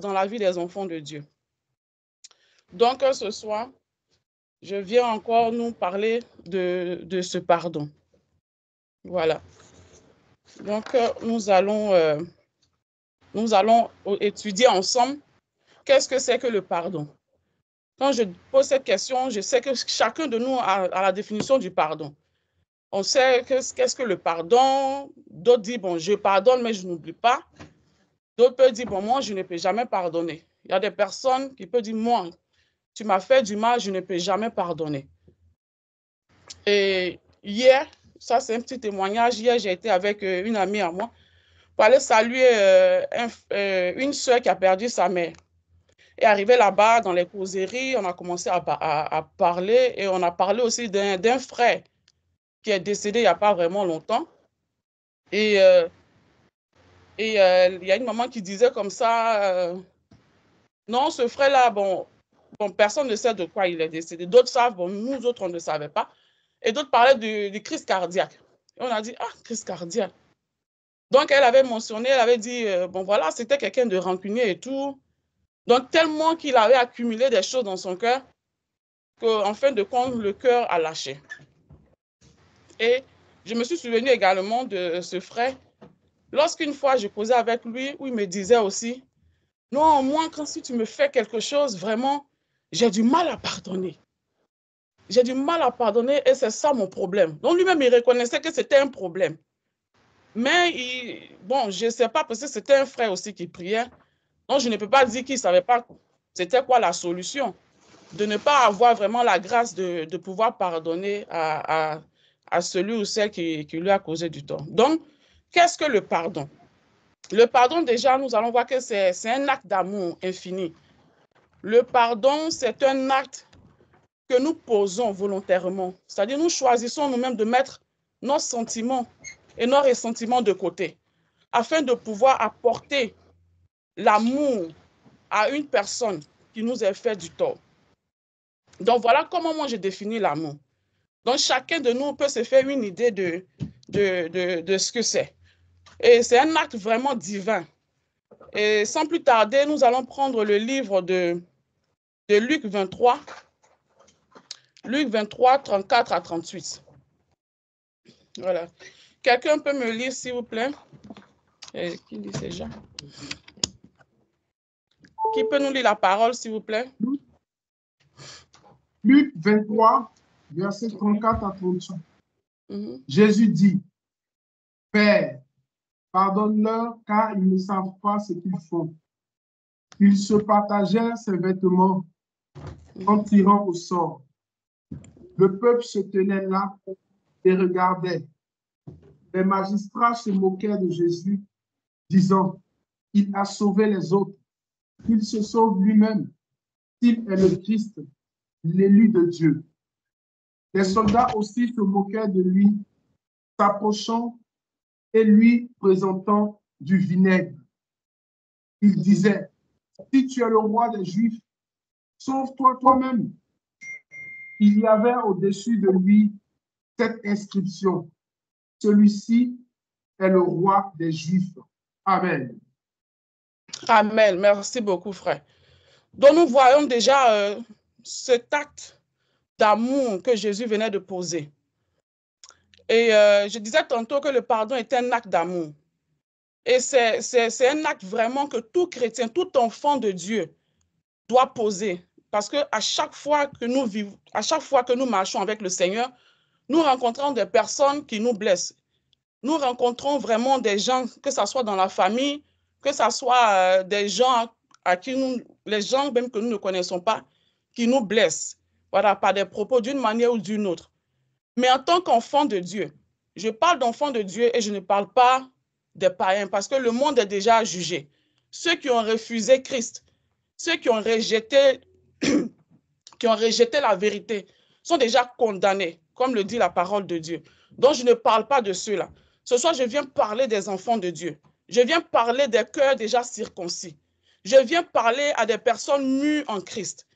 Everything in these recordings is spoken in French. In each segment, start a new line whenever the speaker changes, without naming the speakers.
dans la vie des enfants de Dieu. Donc, ce soir, je viens encore nous parler de ce pardon. Voilà. Donc, nous allons étudier ensemble qu'est-ce que c'est que le pardon. Quand je pose cette question, je sais que chacun de nous a la définition du pardon. On sait qu'est-ce que le pardon. D'autres disent, bon, je pardonne, mais je n'oublie pas. D'autres peuvent dire, bon, moi, je ne peux jamais pardonner. Il y a des personnes qui peuvent dire, moi, tu m'as fait du mal, je ne peux jamais pardonner. Et hier, ça c'est un petit témoignage, hier j'ai été avec une amie à moi pour aller saluer une soeur qui a perdu sa mère. Et arrivé là-bas, dans les causeries, on a commencé à parler et on a parlé aussi d'un frère qui est décédé il n'y a pas vraiment longtemps. Et il y a une maman qui disait comme ça, non, ce frère-là, bon, personne ne sait de quoi il est décédé. D'autres savent, bon, nous autres, on ne savait pas. Et d'autres parlaient du crise cardiaque. Et on a dit, ah, crise cardiaque. Donc, elle avait mentionné, elle avait dit, bon, voilà, c'était quelqu'un de rancunier et tout. Donc, tellement qu'il avait accumulé des choses dans son cœur qu'en fin de compte, le cœur a lâché. Et je me suis souvenu également de ce frère. Lorsqu'une fois, je causais avec lui, où il me disait aussi, non, moi, quand si tu me fais quelque chose, vraiment, j'ai du mal à pardonner. J'ai du mal à pardonner et c'est ça mon problème. Donc, lui-même, il reconnaissait que c'était un problème. Mais, bon, je ne sais pas, parce que c'était un frère aussi qui priait. Donc, je ne peux pas dire qu'il ne savait pas c'était quoi la solution. De ne pas avoir vraiment la grâce de pouvoir pardonner à celui ou celle qui lui a causé du tort. Donc, qu'est-ce que le pardon? Le pardon, déjà, nous allons voir que c'est un acte d'amour infini. Le pardon, c'est un acte que nous posons volontairement. C'est-à-dire, nous choisissons nous-mêmes de mettre nos sentiments et nos ressentiments de côté afin de pouvoir apporter l'amour à une personne qui nous a fait du tort. Donc, voilà comment moi je définis l'amour. Donc, chacun de nous peut se faire une idée de ce que c'est. Et c'est un acte vraiment divin. Et sans plus tarder, nous allons prendre le livre de Luc 23, Luc 23, 34 à 38. Voilà. Quelqu'un peut me lire, s'il vous plaît? Qui lit ces gens? Qui peut nous lire la parole, s'il vous plaît?
Luc 23, versets 34 à 38. Jésus dit, Père, pardonne-leur car ils ne savent pas ce qu'ils font. Ils se partagèrent ses vêtements en tirant au sort. Le peuple se tenait là et regardait. Les magistrats se moquaient de Jésus, disant, il a sauvé les autres, qu'il se sauve lui-même, s'il est le Christ, l'élu de Dieu. Les soldats aussi se moquaient de lui, s'approchant et lui présentant du vinaigre. Ils disaient, si tu es le roi des Juifs, sauve-toi toi-même. Il y avait au-dessus de lui cette inscription, celui-ci est le roi des Juifs. Amen.
Amen. Merci beaucoup, frère. Donc, nous voyons déjà cet acte d'amour que Jésus venait de poser. Et je disais tantôt que le pardon est un acte d'amour. Et c'est un acte vraiment que tout chrétien, tout enfant de Dieu doit poser. Parce qu'à chaque fois que nous vivons, à chaque fois que nous marchons avec le Seigneur, nous rencontrons des personnes qui nous blessent. Nous rencontrons vraiment des gens, que ce soit dans la famille, que ce soit des gens à qui nous, les gens même que nous ne connaissons pas, qui nous blessent, voilà, par des propos d'une manière ou d'une autre. Mais en tant qu'enfant de Dieu, je parle d'enfants de Dieu et je ne parle pas des païens parce que le monde est déjà jugé. Ceux qui ont refusé Christ, ceux qui ont rejeté la vérité sont déjà condamnés, comme le dit la parole de Dieu. Donc, je ne parle pas de ceux-là. Ce soir, je viens parler des enfants de Dieu. Je viens parler des cœurs déjà circoncis. Je viens parler à des personnes mues en Christ.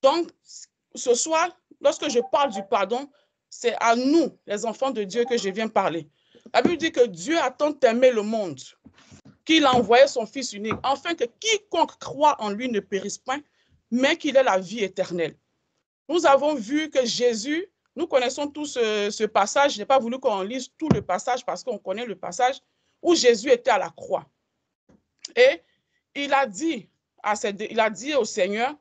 Donc, ce soir, lorsque je parle du pardon, c'est à nous, les enfants de Dieu, que je viens parler. La Bible dit que Dieu a tant aimé le monde qu'il a envoyé son Fils unique, afin que quiconque croit en lui ne périsse point, mais qu'il ait la vie éternelle. Nous avons vu que Jésus, nous connaissons tous ce passage, je n'ai pas voulu qu'on lise tout le passage parce qu'on connaît le passage où Jésus était à la croix. Et il a dit au Seigneur,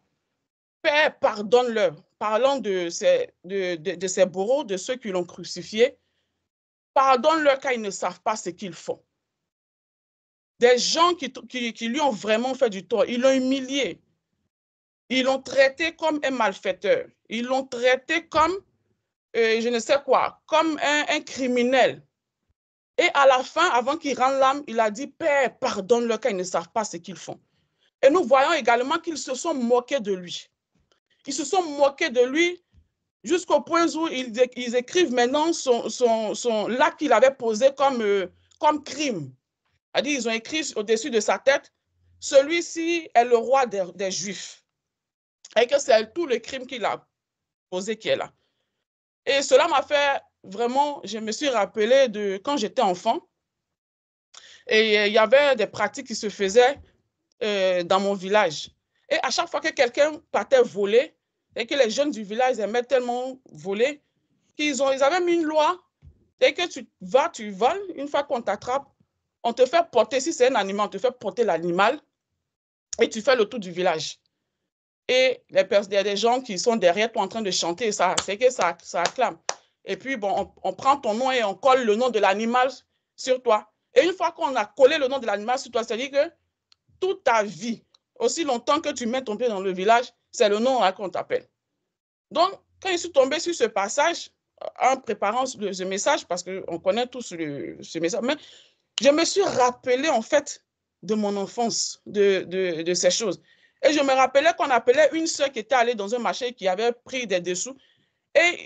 Père, pardonne-leur, parlant de ses bourreaux, de ceux qui l'ont crucifié, pardonne-leur car ils ne savent pas ce qu'ils font. Des gens qui lui ont vraiment fait du tort, ils l'ont humilié, ils l'ont traité comme un malfaiteur, ils l'ont traité comme, je ne sais quoi, comme un criminel. Et à la fin, avant qu'il rende l'âme, il a dit, Père, pardonne-leur car ils ne savent pas ce qu'ils font. Et nous voyons également qu'ils se sont moqués de lui. Ils se sont moqués de lui jusqu'au point où ils écrivent maintenant l'acte qu'il avait posé comme crime. C'est-à-dire, ils ont écrit au-dessus de sa tête, celui-ci est le roi des Juifs. Et que c'est tout le crime qu'il a posé qui est là. Et cela m'a fait vraiment, je me suis rappelé de quand j'étais enfant. Et il y avait des pratiques qui se faisaient dans mon village. Et à chaque fois que quelqu'un partait voler, et que les jeunes du village aimaient tellement voler, ils avaient mis une loi. Dès que tu voles, une fois qu'on t'attrape, on te fait porter, si c'est un animal, on te fait porter l'animal et tu fais le tour du village. Et il y a des gens qui sont derrière toi en train de chanter, c'est que ça acclame. Et puis, bon, on prend ton nom et on colle le nom de l'animal sur toi. Et une fois qu'on a collé le nom de l'animal sur toi, c'est-à-dire que toute ta vie, aussi longtemps que tu mets ton pied dans le village, c'est le nom qu'on t'appelle. Donc, quand je suis tombée sur ce passage, en préparant ce message, parce qu'on connaît tous ce message, mais je me suis rappelé en fait de mon enfance, de ces choses. Et je me rappelais qu'on appelait une soeur qui était allée dans un marché qui avait pris des dessous. Et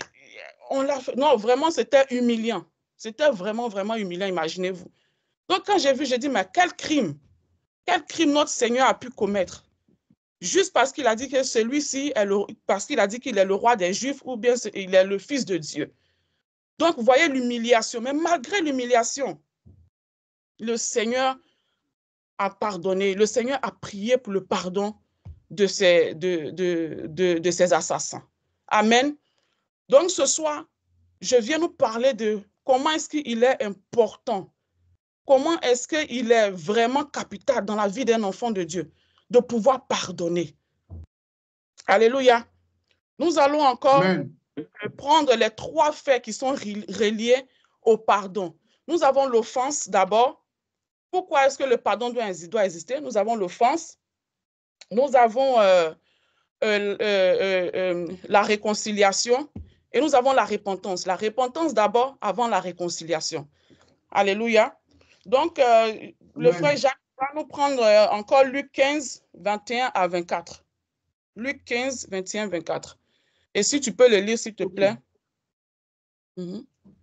on l'a fait. Non, vraiment, c'était humiliant. C'était vraiment, vraiment humiliant, imaginez-vous. Donc, quand j'ai vu, j'ai dit, mais quel crime notre Seigneur a pu commettre? Juste parce qu'il a dit que celui-ci, parce qu'il a dit qu'il est le roi des Juifs ou bien il est le Fils de Dieu. Donc, vous voyez l'humiliation. Mais malgré l'humiliation, le Seigneur a pardonné. Le Seigneur a prié pour le pardon de ces assassins. Amen. Donc, ce soir, je viens nous parler de comment est-ce qu'il est important, comment est-ce qu'il est vraiment capital dans la vie d'un enfant de Dieu, de pouvoir pardonner. Alléluia. Nous allons encore prendre les 3 faits qui sont reliés au pardon. Nous avons l'offense d'abord. Pourquoi est-ce que le pardon doit exister? Nous avons l'offense. Nous avons la réconciliation et nous avons la repentance. La repentance d'abord avant la réconciliation. Alléluia. Donc, le frère Jacques va nous prendre encore Luc 15, 21 à 24. Luc 15, 21, 24. Et si tu peux le lire, s'il te plaît.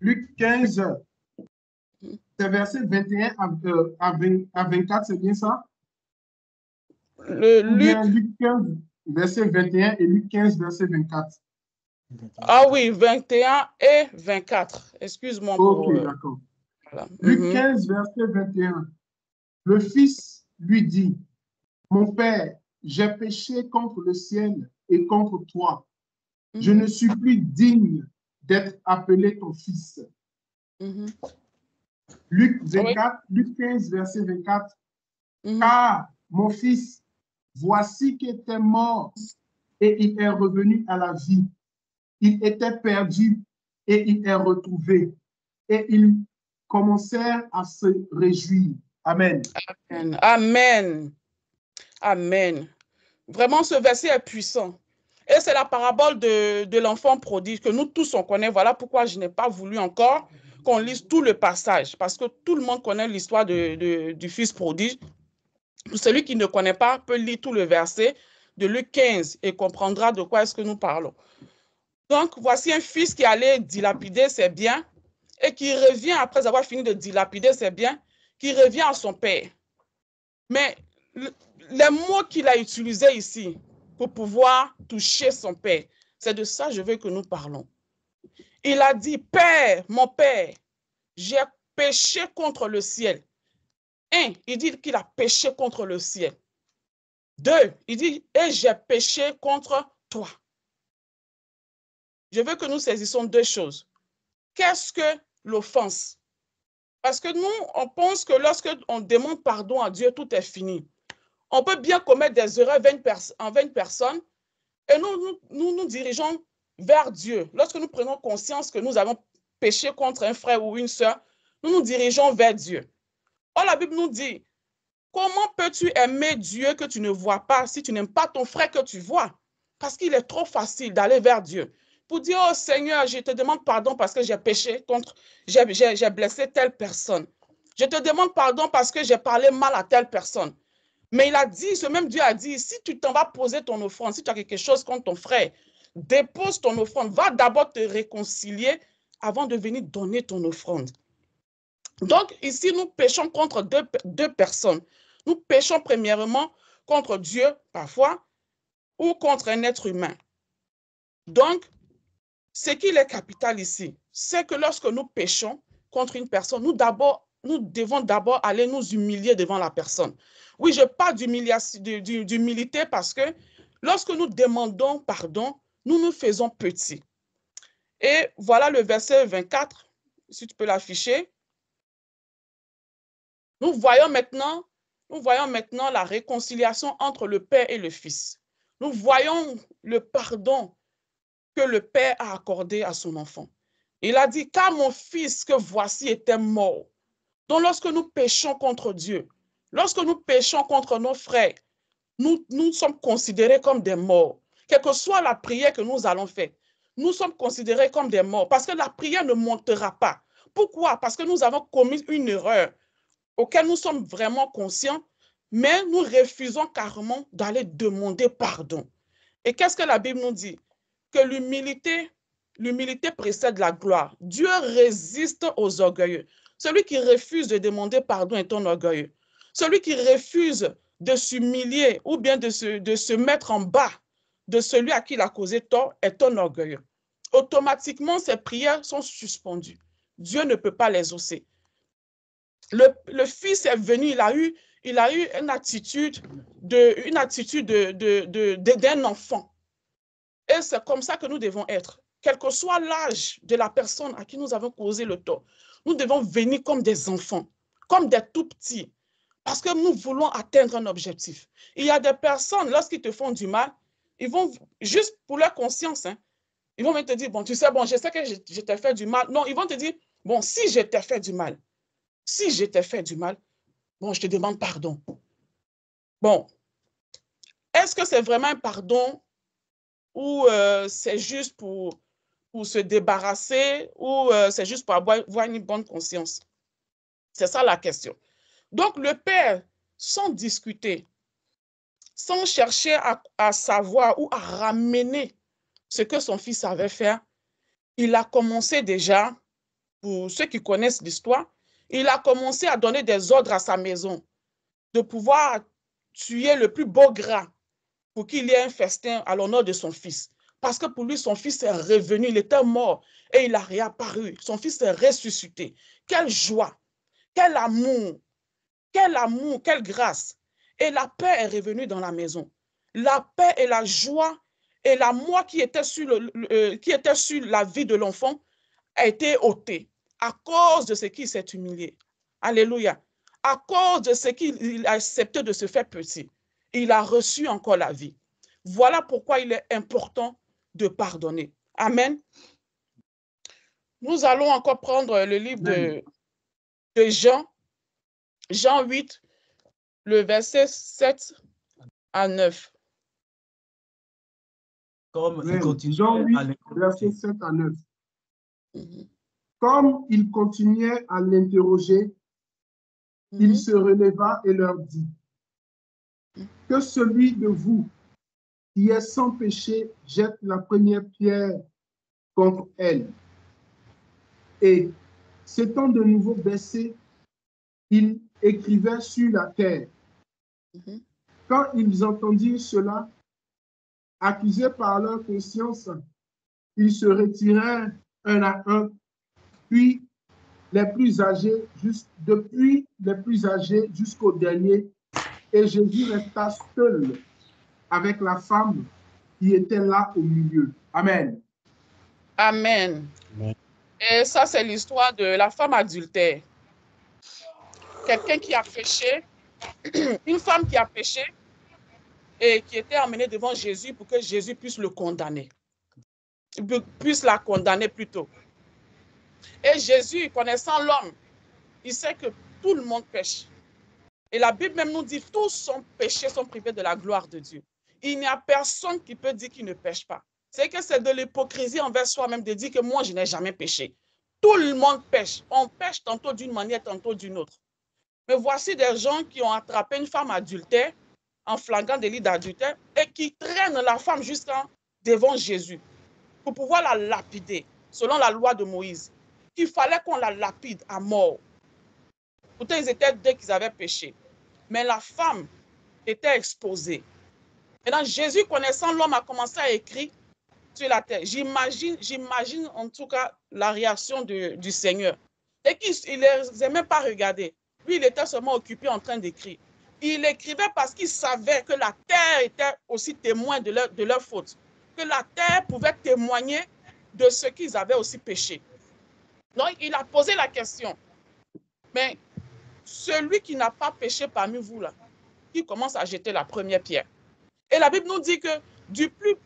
Luc 15, c'est verset 21 à 24, c'est bien ça? Luc 15, verset 21 et Luc 15, verset 24.
Ah oui, 21 et 24. Excuse-moi.
Ok, d'accord. Voilà. Luc 15, verset 21. Le fils lui dit, mon père, j'ai péché contre le ciel et contre toi. Je ne suis plus digne d'être appelé ton fils. Luc 24, Luc 15, verset 24. Car mon fils, voici qu'il était mort et il est revenu à la vie. Il était perdu et il est retrouvé. Et ils commencèrent à se réjouir. Amen.
Amen. Amen. Amen. Vraiment, ce verset est puissant. Et c'est la parabole de l'enfant prodige que nous tous on connaît. Voilà pourquoi je n'ai pas voulu encore qu'on lise tout le passage. Parce que tout le monde connaît l'histoire du fils prodige. Celui qui ne connaît pas peut lire tout le verset de Luc 15 et comprendra de quoi est-ce que nous parlons. Donc, voici un fils qui allait dilapider ses biens et qui revient, après avoir fini de dilapider ses biens, qui revient à son père. Mais les mots qu'il a utilisés ici pour pouvoir toucher son père, c'est de ça que je veux que nous parlons. Il a dit, Père, mon père, j'ai péché contre le ciel. 1, il dit qu'il a péché contre le ciel. 2, il dit, et j'ai péché contre toi. Je veux que nous saisissions 2 choses. Qu'est-ce que l'offense? Parce que nous, on pense que lorsque on demande pardon à Dieu, tout est fini. On peut bien commettre des erreurs envers une personne et nous dirigeons vers Dieu. Lorsque nous prenons conscience que nous avons péché contre un frère ou une sœur, nous nous dirigeons vers Dieu. Or, la Bible nous dit, comment peux-tu aimer Dieu que tu ne vois pas si tu n'aimes pas ton frère que tu vois? Parce qu'il est trop facile d'aller vers Dieu pour dire, oh Seigneur, je te demande pardon parce que j'ai péché contre, j'ai blessé telle personne. Je te demande pardon parce que j'ai parlé mal à telle personne. Mais il a dit, ce même Dieu a dit, si tu t'en vas poser ton offrande, si tu as quelque chose contre ton frère, dépose ton offrande, va d'abord te réconcilier avant de venir donner ton offrande. Donc ici, nous péchons contre deux personnes. Nous péchons premièrement contre Dieu, parfois, ou contre un être humain. Donc, ce qu'il est capital ici, c'est que lorsque nous péchons contre une personne, nous devons d'abord aller nous humilier devant la personne. Oui, je parle d'humilité parce que lorsque nous demandons pardon, nous nous faisons petits. Et voilà le verset 24, si tu peux l'afficher. Nous voyons maintenant la réconciliation entre le Père et le Fils. Nous voyons le pardon que le Père a accordé à son enfant. Il a dit, car mon fils que voici était mort. Donc lorsque nous péchons contre Dieu, lorsque nous péchons contre nos frères, nous sommes considérés comme des morts. Quelle que soit la prière que nous allons faire, nous sommes considérés comme des morts parce que la prière ne montera pas. Pourquoi? Parce que nous avons commis une erreur auquel nous sommes vraiment conscients, mais nous refusons carrément d'aller demander pardon. Et qu'est-ce que la Bible nous dit? Que l'humilité précède la gloire. Dieu résiste aux orgueilleux. Celui qui refuse de demander pardon est un orgueilleux. Celui qui refuse de s'humilier ou bien de se mettre en bas de celui à qui il a causé tort est un orgueilleux. Automatiquement, ses prières sont suspendues. Dieu ne peut pas les exaucer. Le fils est venu, il a eu une attitude d'un enfant. Et c'est comme ça que nous devons être. Quel que soit l'âge de la personne à qui nous avons causé le tort, nous devons venir comme des enfants, comme des tout petits, parce que nous voulons atteindre un objectif. Il y a des personnes, lorsqu'ils te font du mal, ils vont, juste pour leur conscience, ils vont te dire, bon, tu sais, bon, je sais que je t'ai fait du mal. Non, ils vont te dire, bon, si je t'ai fait du mal, bon, je te demande pardon. Bon, est-ce que c'est vraiment un pardon ou c'est juste pour se débarrasser ou c'est juste pour avoir une bonne conscience? C'est ça la question. Donc, le Père, sans discuter, sans chercher à savoir ou à ramener ce que son fils avait fait, il a commencé déjà, pour ceux qui connaissent l'histoire, il a commencé à donner des ordres à sa maison de pouvoir tuer le plus beau gras pour qu'il y ait un festin à l'honneur de son fils. Parce que pour lui, son fils est revenu, il était mort et il a réapparu. Son fils est ressuscité. Quelle joie, quel amour, quelle grâce. Et la paix est revenue dans la maison. La paix et la joie et la moi qui était sur la vie de l'enfant a été ôtée à cause de ce qu'il s'est humilié. Alléluia. À cause de ce qu'il a accepté de se faire petit, il a reçu encore la vie. Voilà pourquoi il est important de pardonner. Amen. Nous allons encore prendre le livre de Jean, Jean 8, le verset 7 à 9.
Comme il continue
Jean 8, verset 7 à 9. Comme il continuait à l'interroger, il se releva et leur dit, que celui de vous qui est sans péché jette la première pierre contre elle. Et s'étant de nouveau baissé, il écrivait sur la terre. Quand ils entendirent cela, accusés par leur conscience, ils se retirèrent un à un, puis les plus âgés, depuis les plus âgés jusqu'au dernier, et Jésus resta seul avec la femme qui était là au milieu. Amen.
Amen.
Amen.
Et ça, c'est l'histoire de la femme adultère. Quelqu'un qui a péché, une femme qui a péché et qui était emmenée devant Jésus pour que Jésus puisse le condamner. Puisse la condamner plutôt. Et Jésus, connaissant l'homme, il sait que tout le monde pêche. Et la Bible même nous dit, tous sont péchés, sont privés de la gloire de Dieu. Il n'y a personne qui peut dire qu'il ne pêche pas. C'est que c'est de l'hypocrisie envers soi-même de dire que moi, je n'ai jamais péché. Tout le monde pêche. On pêche tantôt d'une manière, tantôt d'une autre. Mais voici des gens qui ont attrapé une femme adultère en flagrant délit d'adultère et qui traînent la femme jusqu'à devant Jésus pour pouvoir la lapider, selon la loi de Moïse. Il fallait qu'on la lapide à mort. Pourtant, ils étaient deux qu'ils avaient péché. Mais la femme était exposée. Et donc, Jésus, connaissant l'homme, a commencé à écrire sur la terre. J'imagine en tout cas la réaction du Seigneur. Et qu'il ne les a même pas regardés. Lui, il était seulement occupé en train d'écrire. Il écrivait parce qu'il savait que la terre était aussi témoin de leur faute. Que la terre pouvait témoigner de ce qu'ils avaient aussi péché. Donc, il a posé la question. Mais celui qui n'a pas péché parmi vous, là, qui commence à jeter la première pierre. Et la Bible nous dit que du plus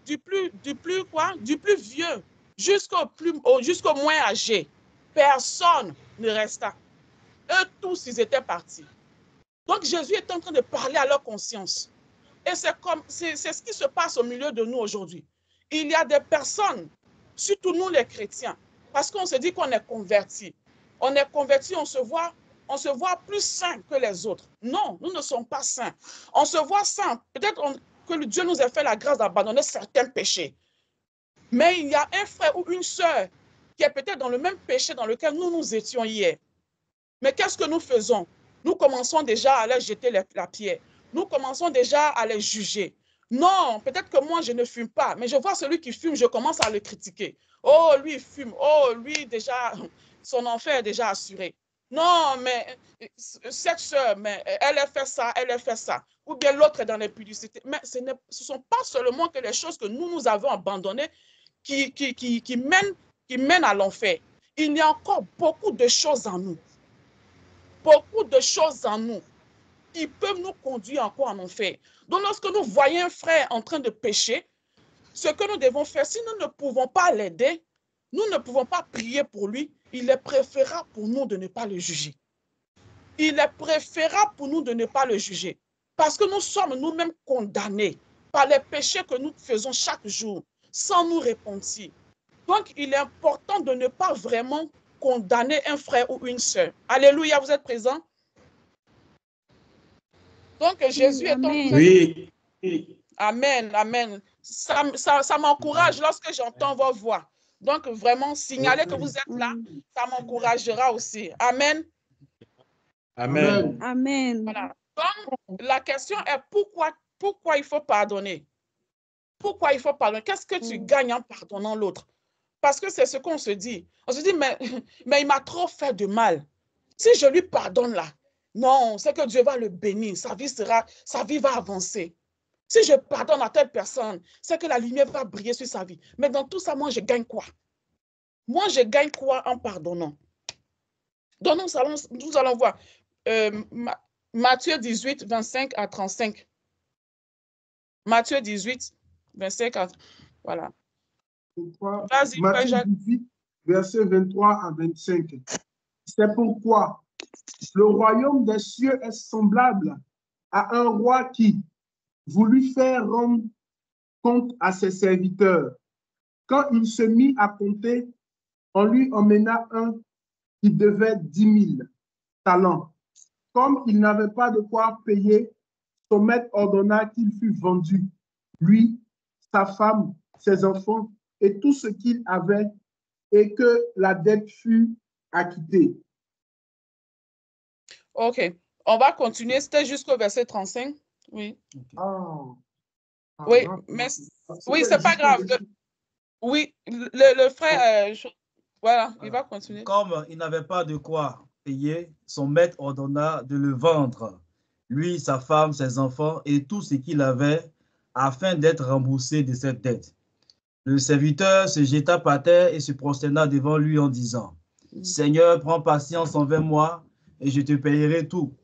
vieux jusqu'au moins âgé, personne ne resta. Eux tous, ils étaient partis. Donc, Jésus est en train de parler à leur conscience. Et c'est ce qui se passe au milieu de nous aujourd'hui. Il y a des personnes, surtout nous les chrétiens, parce qu'on se dit qu'on est convertis. On est convertis, on se voit plus saints que les autres. Non, nous ne sommes pas saints. On se voit saints. Peut-être que Dieu nous a fait la grâce d'abandonner certains péchés. Mais il y a un frère ou une sœur qui est peut-être dans le même péché dans lequel nous étions hier. Mais qu'est-ce que nous faisons? Nous commençons déjà à leur jeter la pierre. Nous commençons déjà à les juger. Non, peut-être que moi, je ne fume pas, mais je vois celui qui fume, je commence à le critiquer. Oh, lui, il fume. Oh, lui, déjà, son enfer est déjà assuré. Non, mais cette sœur, mais elle a fait ça, elle a fait ça. Ou bien l'autre est dans l'impudicité. Mais ce ne sont pas seulement que les choses que nous avons abandonnées qui mènent à l'enfer. Il y a encore beaucoup de choses en nous. Beaucoup de choses en nous qui peuvent nous conduire encore en enfer. Donc, lorsque nous voyons un frère en train de pécher, ce que nous devons faire, si nous ne pouvons pas l'aider, nous ne pouvons pas prier pour lui, il est préférable pour nous de ne pas le juger. Il est préférable pour nous de ne pas le juger. Parce que nous sommes nous-mêmes condamnés par les péchés que nous faisons chaque jour, sans nous repentir. Donc, il est important de ne pas vraiment condamner un frère ou une sœur. Alléluia, vous êtes présents? Donc, Jésus est en train...
Oui.
Amen, amen. Ça m'encourage lorsque j'entends vos voix. Donc, vraiment, signaler que vous êtes là, ça m'encouragera aussi. Amen.
Amen.
Amen.
Voilà. Donc, la question est pourquoi il faut pardonner? Pourquoi il faut pardonner? Qu'est-ce que tu gagnes en pardonnant l'autre? Parce que c'est ce qu'on se dit. On se dit, mais il m'a trop fait de mal. Si je lui pardonne là, non, c'est que Dieu va le bénir. Sa vie va avancer. Si je pardonne à telle personne, c'est que la lumière va briller sur sa vie. Mais dans tout ça, moi, je gagne quoi? Moi, je gagne quoi en pardonnant? Donc, nous allons voir Matthieu 18, 25 à 35. Matthieu 18, 25 à... Voilà.
Matthieu 18, verset 23 à 25. C'est pourquoi le royaume des cieux est semblable à un roi qui voulut faire rendre compte à ses serviteurs. Quand il se mit à compter, on lui emmena un qui devait 10 000 talents. Comme il n'avait pas de quoi payer, son maître ordonna qu'il fût vendu, lui, sa femme, ses enfants et tout ce qu'il avait, et que la dette fût acquittée.
OK. On va continuer. C'était jusqu'au verset 35. Oui.
Oh.
Oui, mais oui, c'est pas grave. Oui, le frère, Voilà, il va continuer.
Comme il n'avait pas de quoi payer, son maître ordonna de le vendre, lui, sa femme, ses enfants et tout ce qu'il avait, afin d'être remboursé de cette dette. Le serviteur se jeta par terre et se prosterna devant lui en disant, « Seigneur, prends patience envers moi et je te payerai tout. »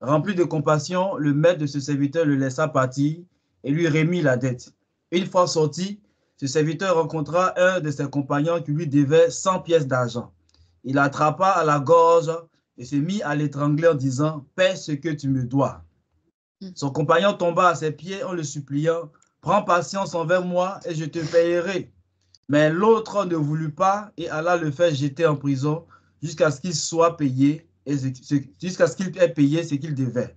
Rempli de compassion, le maître de ce serviteur le laissa partir et lui remit la dette. Une fois sorti, ce serviteur rencontra un de ses compagnons qui lui devait 100 pièces d'argent. Il l'attrapa à la gorge et se mit à l'étrangler en disant, « Paie ce que tu me dois. » Son compagnon tomba à ses pieds en le suppliant, « Prends patience envers moi et je te payerai. » Mais l'autre ne voulut pas et alla le faire jeter en prison jusqu'à ce qu'il soit payé et jusqu'à ce qu'il ait payé ce qu'il devait.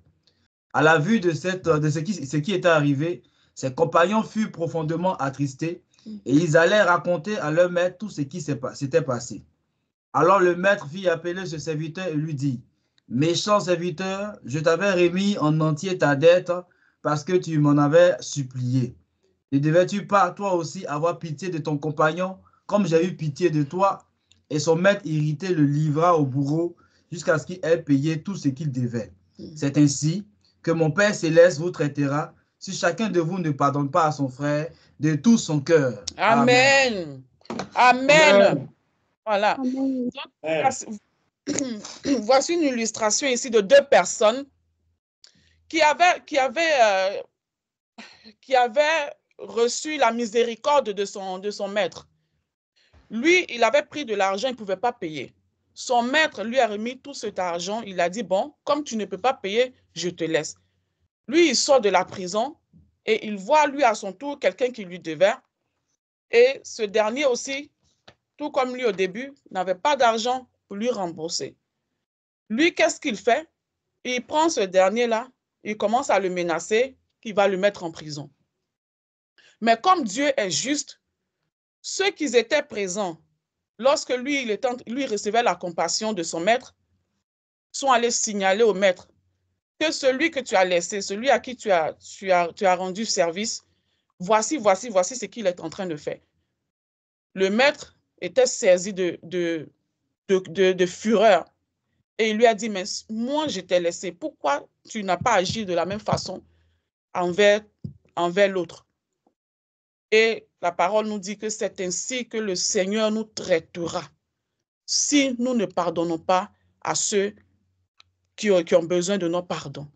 À la vue de ce qui était arrivé, ses compagnons furent profondément attristés et ils allaient raconter à leur maître tout ce qui s'était passé. Alors le maître fit appeler ce serviteur et lui dit, « Méchant serviteur, je t'avais remis en entier ta dette parce que tu m'en avais supplié. Ne devais-tu pas toi aussi avoir pitié de ton compagnon comme j'ai eu pitié de toi? » Et son maître irrité le livra au bourreau jusqu'à ce qu'il ait payé tout ce qu'il devait. C'est ainsi que mon Père céleste vous traitera si chacun de vous ne pardonne pas à son frère de tout son cœur.
Amen. Amen. Amen. Voilà. Amen. Donc, voici une illustration ici de deux personnes qui avaient reçu la miséricorde de son maître. Lui, il avait pris de l'argent, il ne pouvait pas payer. Son maître lui a remis tout cet argent. Il a dit, bon, comme tu ne peux pas payer, je te laisse. Lui, il sort de la prison et il voit, lui, à son tour, quelqu'un qui lui devait. Et ce dernier aussi, tout comme lui au début, n'avait pas d'argent pour lui rembourser. Lui, qu'est-ce qu'il fait? Il prend ce dernier-là, il commence à le menacer qu'il va le mettre en prison. Mais comme Dieu est juste, ceux qui étaient présents, lorsque lui recevait la compassion de son maître, sont allés signaler au maître que celui que tu as laissé, celui à qui tu as rendu service, voici ce qu'il est en train de faire. Le maître était saisi de fureur et il lui a dit, mais moi je t'ai laissé, pourquoi tu n'as pas agi de la même façon envers l'autre? Et la parole nous dit que c'est ainsi que le Seigneur nous traitera si nous ne pardonnons pas à ceux qui ont besoin de nos pardons.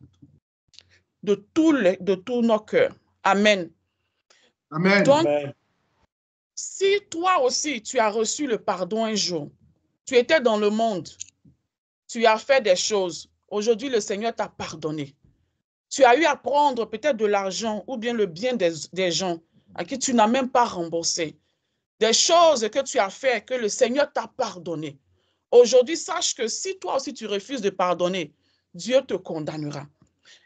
De tous nos cœurs. Amen.
Amen.
Donc,
Amen.
si toi aussi, tu as reçu le pardon un jour, tu étais dans le monde, tu as fait des choses, aujourd'hui, le Seigneur t'a pardonné. Tu as eu à prendre peut-être de l'argent ou bien le bien des gens à qui tu n'as même pas remboursé. Des choses que tu as fait, que le Seigneur t'a pardonné. Aujourd'hui, sache que si toi aussi tu refuses de pardonner, Dieu te condamnera.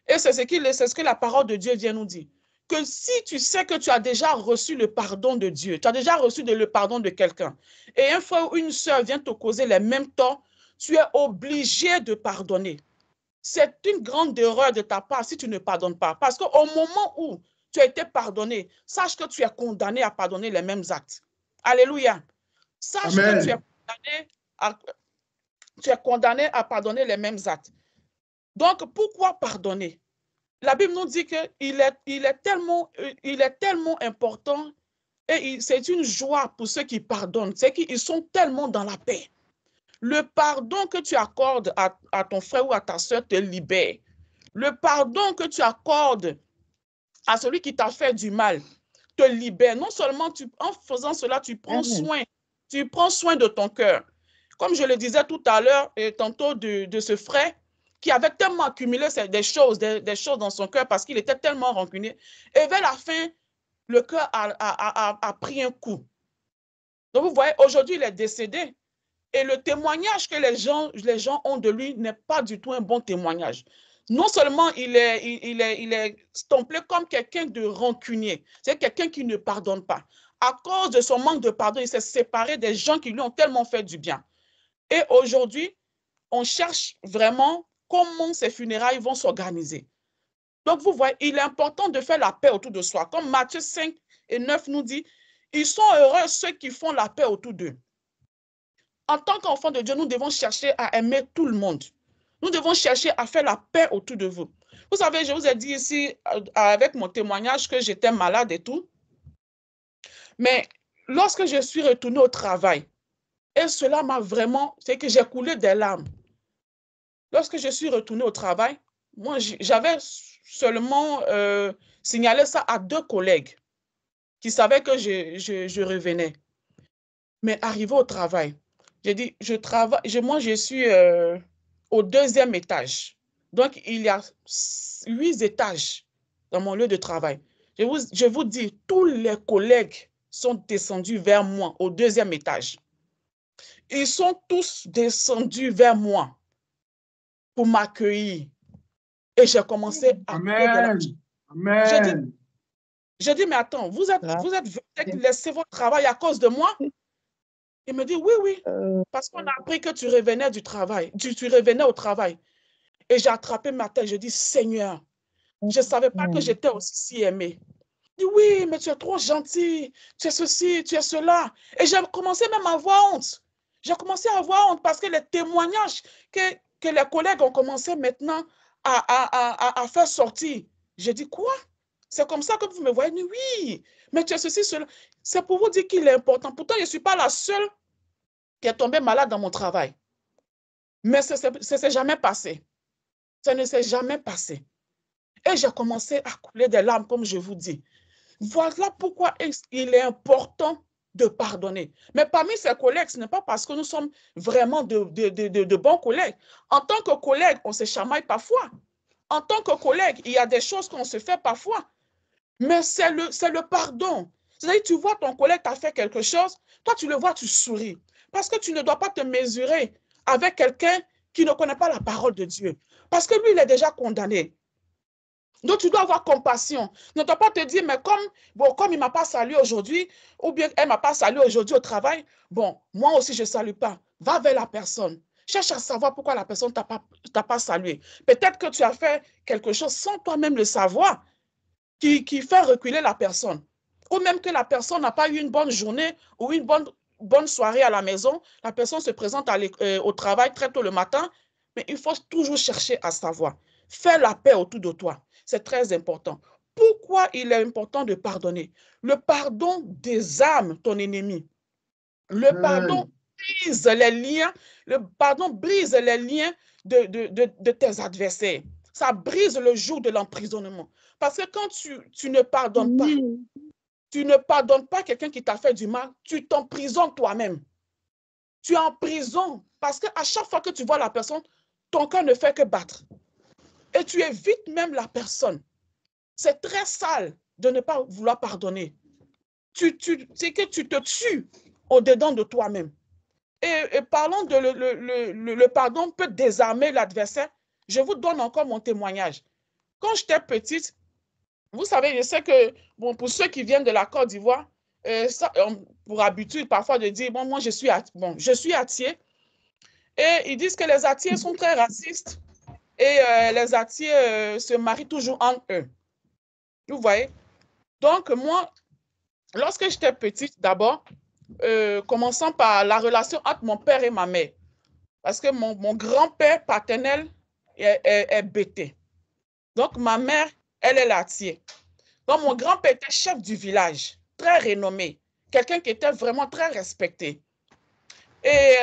Et c'est ce que la parole de Dieu vient nous dire. Que si tu sais que tu as déjà reçu le pardon de Dieu, tu as déjà reçu le pardon de quelqu'un, et un frère ou une sœur vient te causer les mêmes torts, tu es obligé de pardonner. C'est une grande erreur de ta part si tu ne pardonnes pas. Parce qu'au moment où tu as été pardonné, sache que tu es condamné à pardonner les mêmes actes. Alléluia. Sache
Amen.
que tu es condamné à pardonner les mêmes actes. Donc, pourquoi pardonner? La Bible nous dit qu'il est tellement important et c'est une joie pour ceux qui pardonnent. C'est qu'ils sont tellement dans la paix. Le pardon que tu accordes à ton frère ou à ta soeur te libère. Le pardon que tu accordes à celui qui t'a fait du mal te libère. Non seulement en faisant cela, tu prends soin de ton cœur. Comme je le disais tout à l'heure, tantôt de ce frère qui avait tellement accumulé des choses dans son cœur parce qu'il était tellement rancunier. Et vers la fin, le cœur a pris un coup. Donc vous voyez, aujourd'hui, il est décédé. Et le témoignage que les gens ont de lui n'est pas du tout un bon témoignage. Non seulement il est stamplé comme quelqu'un de rancunier, c'est quelqu'un qui ne pardonne pas. À cause de son manque de pardon, il s'est séparé des gens qui lui ont tellement fait du bien. Et aujourd'hui, on cherche vraiment comment ces funérailles vont s'organiser. Donc, vous voyez, il est important de faire la paix autour de soi. Comme Matthieu 5 et 9 nous dit, ils sont heureux ceux qui font la paix autour d'eux. En tant qu'enfants de Dieu, nous devons chercher à aimer tout le monde. Nous devons chercher à faire la paix autour de vous. Vous savez, je vous ai dit ici, avec mon témoignage, que j'étais malade et tout. Mais lorsque je suis retournée au travail, et cela m'a vraiment, c'est que j'ai coulé des larmes. Lorsque je suis retournée au travail, moi, j'avais seulement signalé ça à 2 collègues qui savaient que je revenais. Mais arrivé au travail, j'ai dit, moi, je suis au 2e étage. Donc, il y a 8 étages dans mon lieu de travail. Je vous dis, tous les collègues sont descendus vers moi au 2e étage. Ils sont tous descendus vers moi pour m'accueillir. Et j'ai commencé à...
Amen. Amen.
J'ai dit, mais attends, vous êtes laissé votre travail à cause de moi? Il me dit, oui, oui, parce qu'on a appris que tu revenais du travail, tu revenais au travail. Et j'ai attrapé ma tête, je dis, Seigneur, je ne savais pas que j'étais aussi si aimée. Il dit, oui, mais tu es trop gentil, tu es ceci, tu es cela. Et j'ai commencé même à avoir honte. J'ai commencé à avoir honte parce que les témoignages que les collègues ont commencé maintenant à faire sortir. J'ai dit, quoi? C'est comme ça que vous me voyez? Oui, mais tu es ceci, cela. C'est pour vous dire qu'il est important. Pourtant, je ne suis pas la seule qui est tombée malade dans mon travail. Mais ça ne s'est jamais passé. Ça ne s'est jamais passé. Et j'ai commencé à couler des larmes, comme je vous dis. Voilà pourquoi il est important de pardonner. Mais parmi ces collègues, ce n'est pas parce que nous sommes vraiment de bons collègues. En tant que collègue, on se chamaille parfois. En tant que collègue, il y a des choses qu'on se fait parfois. Mais c'est le pardon. C'est-à-dire, tu vois ton collègue t'a fait quelque chose, toi tu le vois, tu souris. Parce que tu ne dois pas te mesurer avec quelqu'un qui ne connaît pas la parole de Dieu. Parce que lui, il est déjà condamné. Donc, tu dois avoir compassion. Ne dois pas te dire, mais comme il ne m'a pas salué aujourd'hui, ou bien elle ne m'a pas salué aujourd'hui au travail, bon, moi aussi, je ne salue pas. Va vers la personne. Cherche à savoir pourquoi la personne ne t'a pas salué. Peut-être que tu as fait quelque chose sans toi-même le savoir, qui fait reculer la personne. Ou même que la personne n'a pas eu une bonne journée ou une bonne soirée à la maison. La personne se présente au travail très tôt le matin, mais il faut toujours chercher à savoir. Fais la paix autour de toi. C'est très important. Pourquoi il est important de pardonner? Le pardon désarme ton ennemi. Le pardon brise les liens. Le pardon brise les liens de tes adversaires. Ça brise le joug de l'emprisonnement. Parce que quand tu ne pardonnes pas, tu ne pardonnes pas quelqu'un qui t'a fait du mal, tu t'emprisonnes toi-même. Tu es en prison parce qu'à chaque fois que tu vois la personne, ton cœur ne fait que battre. Et tu évites même la personne. C'est très sale de ne pas vouloir pardonner. C'est que tu te tues au-dedans de toi-même. Et parlons de le pardon peut désarmer l'adversaire. Je vous donne encore mon témoignage. Quand j'étais petite, vous savez, je sais que, bon, pour ceux qui viennent de la Côte d'Ivoire, pour habitude parfois de dire, bon, moi, je suis Atié. Et ils disent que les Atiés sont très racistes et les Atiés se marient toujours entre eux. Vous voyez? Donc, moi, lorsque j'étais petite, d'abord, commençant par la relation entre mon père et ma mère, parce que mon grand-père paternel est bété. Donc, ma mère, elle est Atié. Donc, mon grand-père était chef du village, très renommé, quelqu'un qui était vraiment très respecté. Et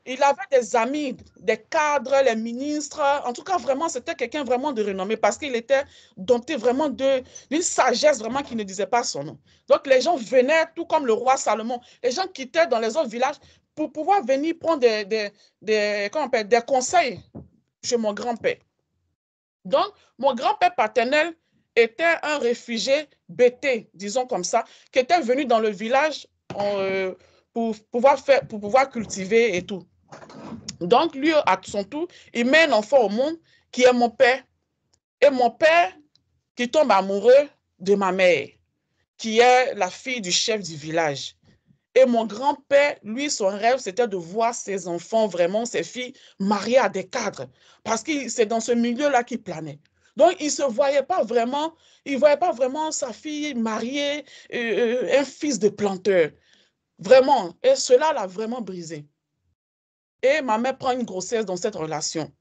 il avait des amis, des cadres, les ministres. En tout cas, vraiment, c'était quelqu'un vraiment de renommé parce qu'il était dompté vraiment d'une sagesse vraiment qui ne disait pas son nom. Donc, les gens venaient, tout comme le roi Salomon, les gens quittaient dans les autres villages pour pouvoir venir prendre des conseils chez mon grand-père. Donc, mon grand-père paternel était un réfugié bété, disons comme ça, qui était venu dans le village pour pouvoir cultiver et tout. Donc, lui, à son tour, il met un enfant au monde qui est mon père. Et mon père qui tombe amoureux de ma mère, qui est la fille du chef du village. Et mon grand-père, lui, son rêve, c'était de voir ses enfants, vraiment, ses filles, mariées à des cadres. Parce que c'est dans ce milieu-là qu'il planait. Donc, il ne voyait pas vraiment sa fille mariée, un fils de planteur. Vraiment. Et cela l'a vraiment brisé. Et ma mère prend une grossesse dans cette relation.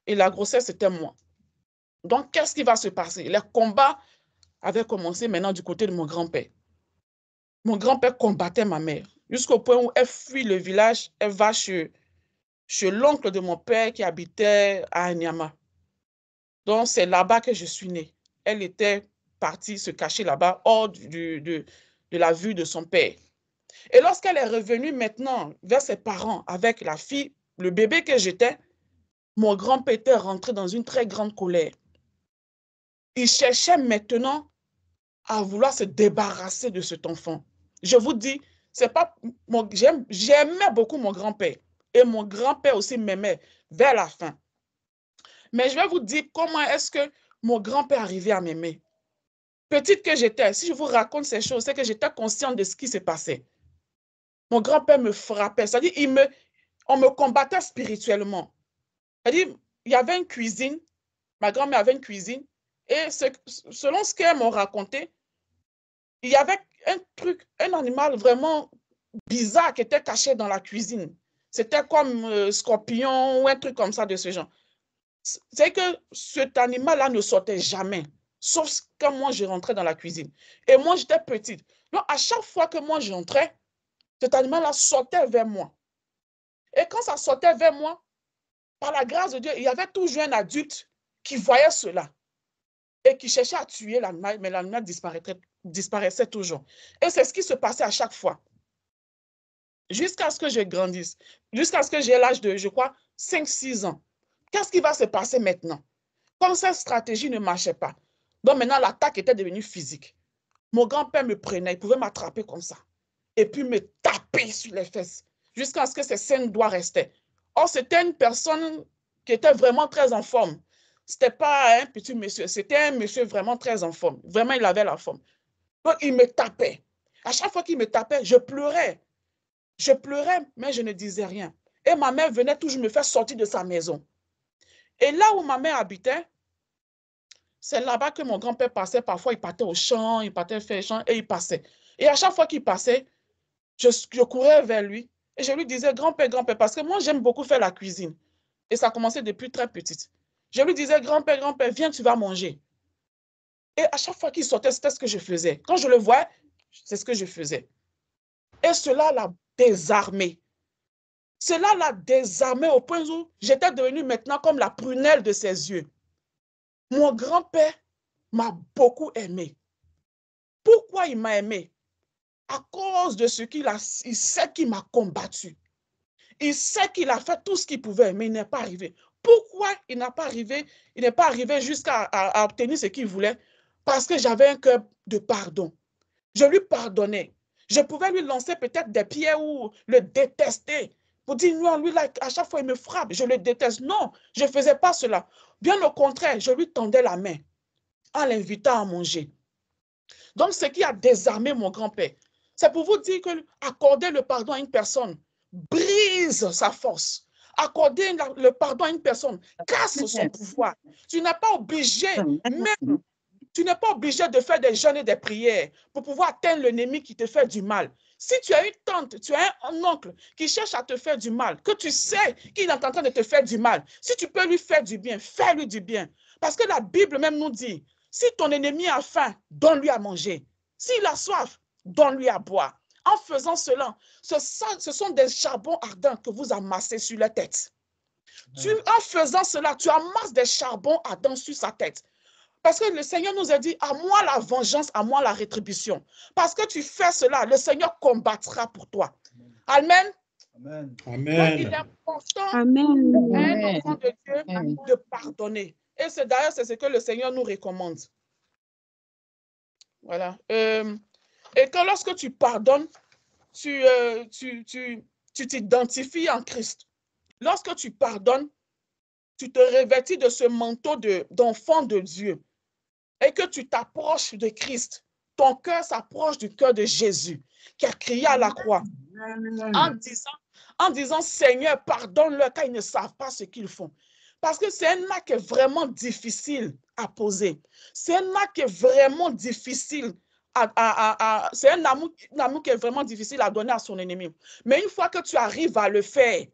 Et la grossesse, c'était moi. Donc, qu'est-ce qui va se passer? Les combats avaient commencé maintenant du côté de mon grand-père. Mon grand-père combattait ma mère jusqu'au point où elle fuit le village, elle va chez l'oncle de mon père qui habitait à Anyama. Donc, c'est là-bas que je suis née. Elle était partie se cacher là-bas, hors de la vue de son père. Et lorsqu'elle est revenue maintenant vers ses parents avec la fille, le bébé que j'étais, mon grand-père était rentré dans une très grande colère. Il cherchait maintenant à vouloir se débarrasser de cet enfant. Je vous dis, c'est pas j'aimais beaucoup mon grand-père et mon grand-père aussi m'aimait vers la fin. Mais je vais vous dire comment est-ce que mon grand-père arrivait à m'aimer. Petite que j'étais, si je vous raconte ces choses, c'est que j'étais consciente de ce qui se passait. Mon grand-père me frappait, c'est-à-dire on me combattait spirituellement. C'est-à-dire, il y avait une cuisine, ma grand-mère avait une cuisine, et selon ce qu'elles m'ont raconté, il y avait un animal vraiment bizarre qui était caché dans la cuisine. C'était comme scorpion ou un truc comme ça de ce genre. C'est que cet animal-là ne sortait jamais, sauf quand moi je rentrais dans la cuisine. Et moi, j'étais petite. Donc, à chaque fois que moi j'entrais, cet animal-là sortait vers moi. Et quand ça sortait vers moi, par la grâce de Dieu, il y avait toujours un adulte qui voyait cela et qui cherchait à tuer l'animal, mais l'animal disparaissait toujours. Et c'est ce qui se passait à chaque fois. Jusqu'à ce que je grandisse, jusqu'à ce que j'ai l'âge de, je crois, 5-6 ans. Qu'est-ce qui va se passer maintenant? Comme cette stratégie ne marchait pas, donc maintenant l'attaque était devenue physique. Mon grand-père me prenait, il pouvait m'attraper comme ça et puis me taper sur les fesses jusqu'à ce que ses 5 doigts restaient. Or, c'était une personne qui était vraiment très en forme. Ce n'était pas un petit monsieur, c'était un monsieur vraiment très en forme. Vraiment, il avait la forme. Donc, il me tapait. À chaque fois qu'il me tapait, je pleurais. Je pleurais, mais je ne disais rien. Et ma mère venait toujours me faire sortir de sa maison. Et là où ma mère habitait, c'est là-bas que mon grand-père passait. Parfois, il partait au champ, il partait faire le champ et il passait. Et à chaque fois qu'il passait, je courais vers lui et je lui disais, grand-père, grand-père, parce que moi, j'aime beaucoup faire la cuisine. Et ça a commencé depuis très petite. Je lui disais, grand-père, grand-père, viens, tu vas manger. Et à chaque fois qu'il sortait, c'était ce que je faisais. Quand je le voyais, c'est ce que je faisais. Et cela l'a désarmé. Cela l'a désarmé au point où j'étais devenue maintenant comme la prunelle de ses yeux. Mon grand-père m'a beaucoup aimé. Pourquoi il m'a aimé? À cause de ce qu'il a, il sait qu'il m'a combattu. Il sait qu'il a fait tout ce qu'il pouvait, mais il n'est pas arrivé. Pourquoi il n'est pas arrivé jusqu'à obtenir ce qu'il voulait? Parce que j'avais un cœur de pardon. Je lui pardonnais. Je pouvais lui lancer peut-être des pierres ou le détester. Pour dire, non, lui, là, à chaque fois, il me frappe, je le déteste. Non, je ne faisais pas cela. Bien au contraire, je lui tendais la main en l'invitant à manger. Donc, ce qui a désarmé mon grand-père, c'est pour vous dire que accorder le pardon à une personne brise sa force. Accorder le pardon à une personne casse son pouvoir. Tu n'es pas obligé, même, tu n'es pas obligé de faire des jeûnes et des prières pour pouvoir atteindre l'ennemi qui te fait du mal. Si tu as une tante, tu as un oncle qui cherche à te faire du mal, que tu sais qu'il est en train de te faire du mal, si tu peux lui faire du bien, fais-lui du bien. Parce que la Bible même nous dit, si ton ennemi a faim, donne-lui à manger. S'il a soif, donne-lui à boire. En faisant cela, ce sont des charbons ardents que vous amassez sur la tête. En faisant cela, tu amasses des charbons ardents sur sa tête. Parce que le Seigneur nous a dit, à moi la vengeance, à moi la rétribution. Parce que tu fais cela, le Seigneur combattra pour toi. Amen.
Amen.
Donc, il est important à un enfant de Dieu de pardonner. Et d'ailleurs, c'est ce que le Seigneur nous recommande. Voilà. Et que lorsque tu pardonnes, tu t'identifies en Christ. Lorsque tu pardonnes, tu te revêtis de ce manteau d'enfant de Dieu et que tu t'approches de Christ. Ton cœur s'approche du cœur de Jésus qui a crié à la croix en disant, Seigneur, pardonne-leur car ils ne savent pas ce qu'ils font. Parce que c'est un acte vraiment difficile à poser. C'est un acte vraiment difficile c'est un amour qui est vraiment difficile à donner à son ennemi. Mais une fois que tu arrives à le faire,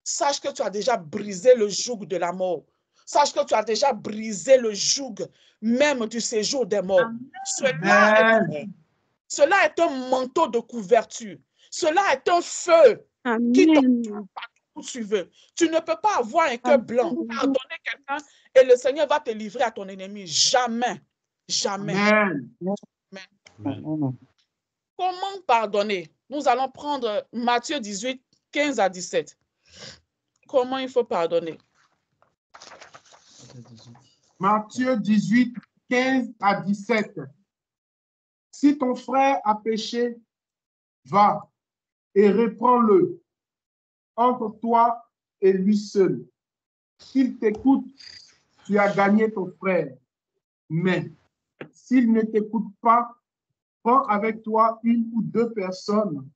sache que tu as déjà brisé le joug de la mort. Sache que tu as déjà brisé le joug même du séjour des morts. Cela est un manteau de couverture. Cela est un feu qui t'emmène partout où tu veux. Tu ne peux pas avoir un cœur blanc, pardonner quelqu'un et le Seigneur va te livrer à ton ennemi. Jamais. Jamais.
Amen.
Amen. Comment pardonner? Nous allons prendre Matthieu 18, 15 à 17. Comment il faut pardonner?
Matthieu 18, 15 à 17. Si ton frère a péché, va et reprends-le entre toi et lui seul. S'il t'écoute, tu as gagné ton frère. Mais s'il ne t'écoute pas, prends avec toi une ou deux personnes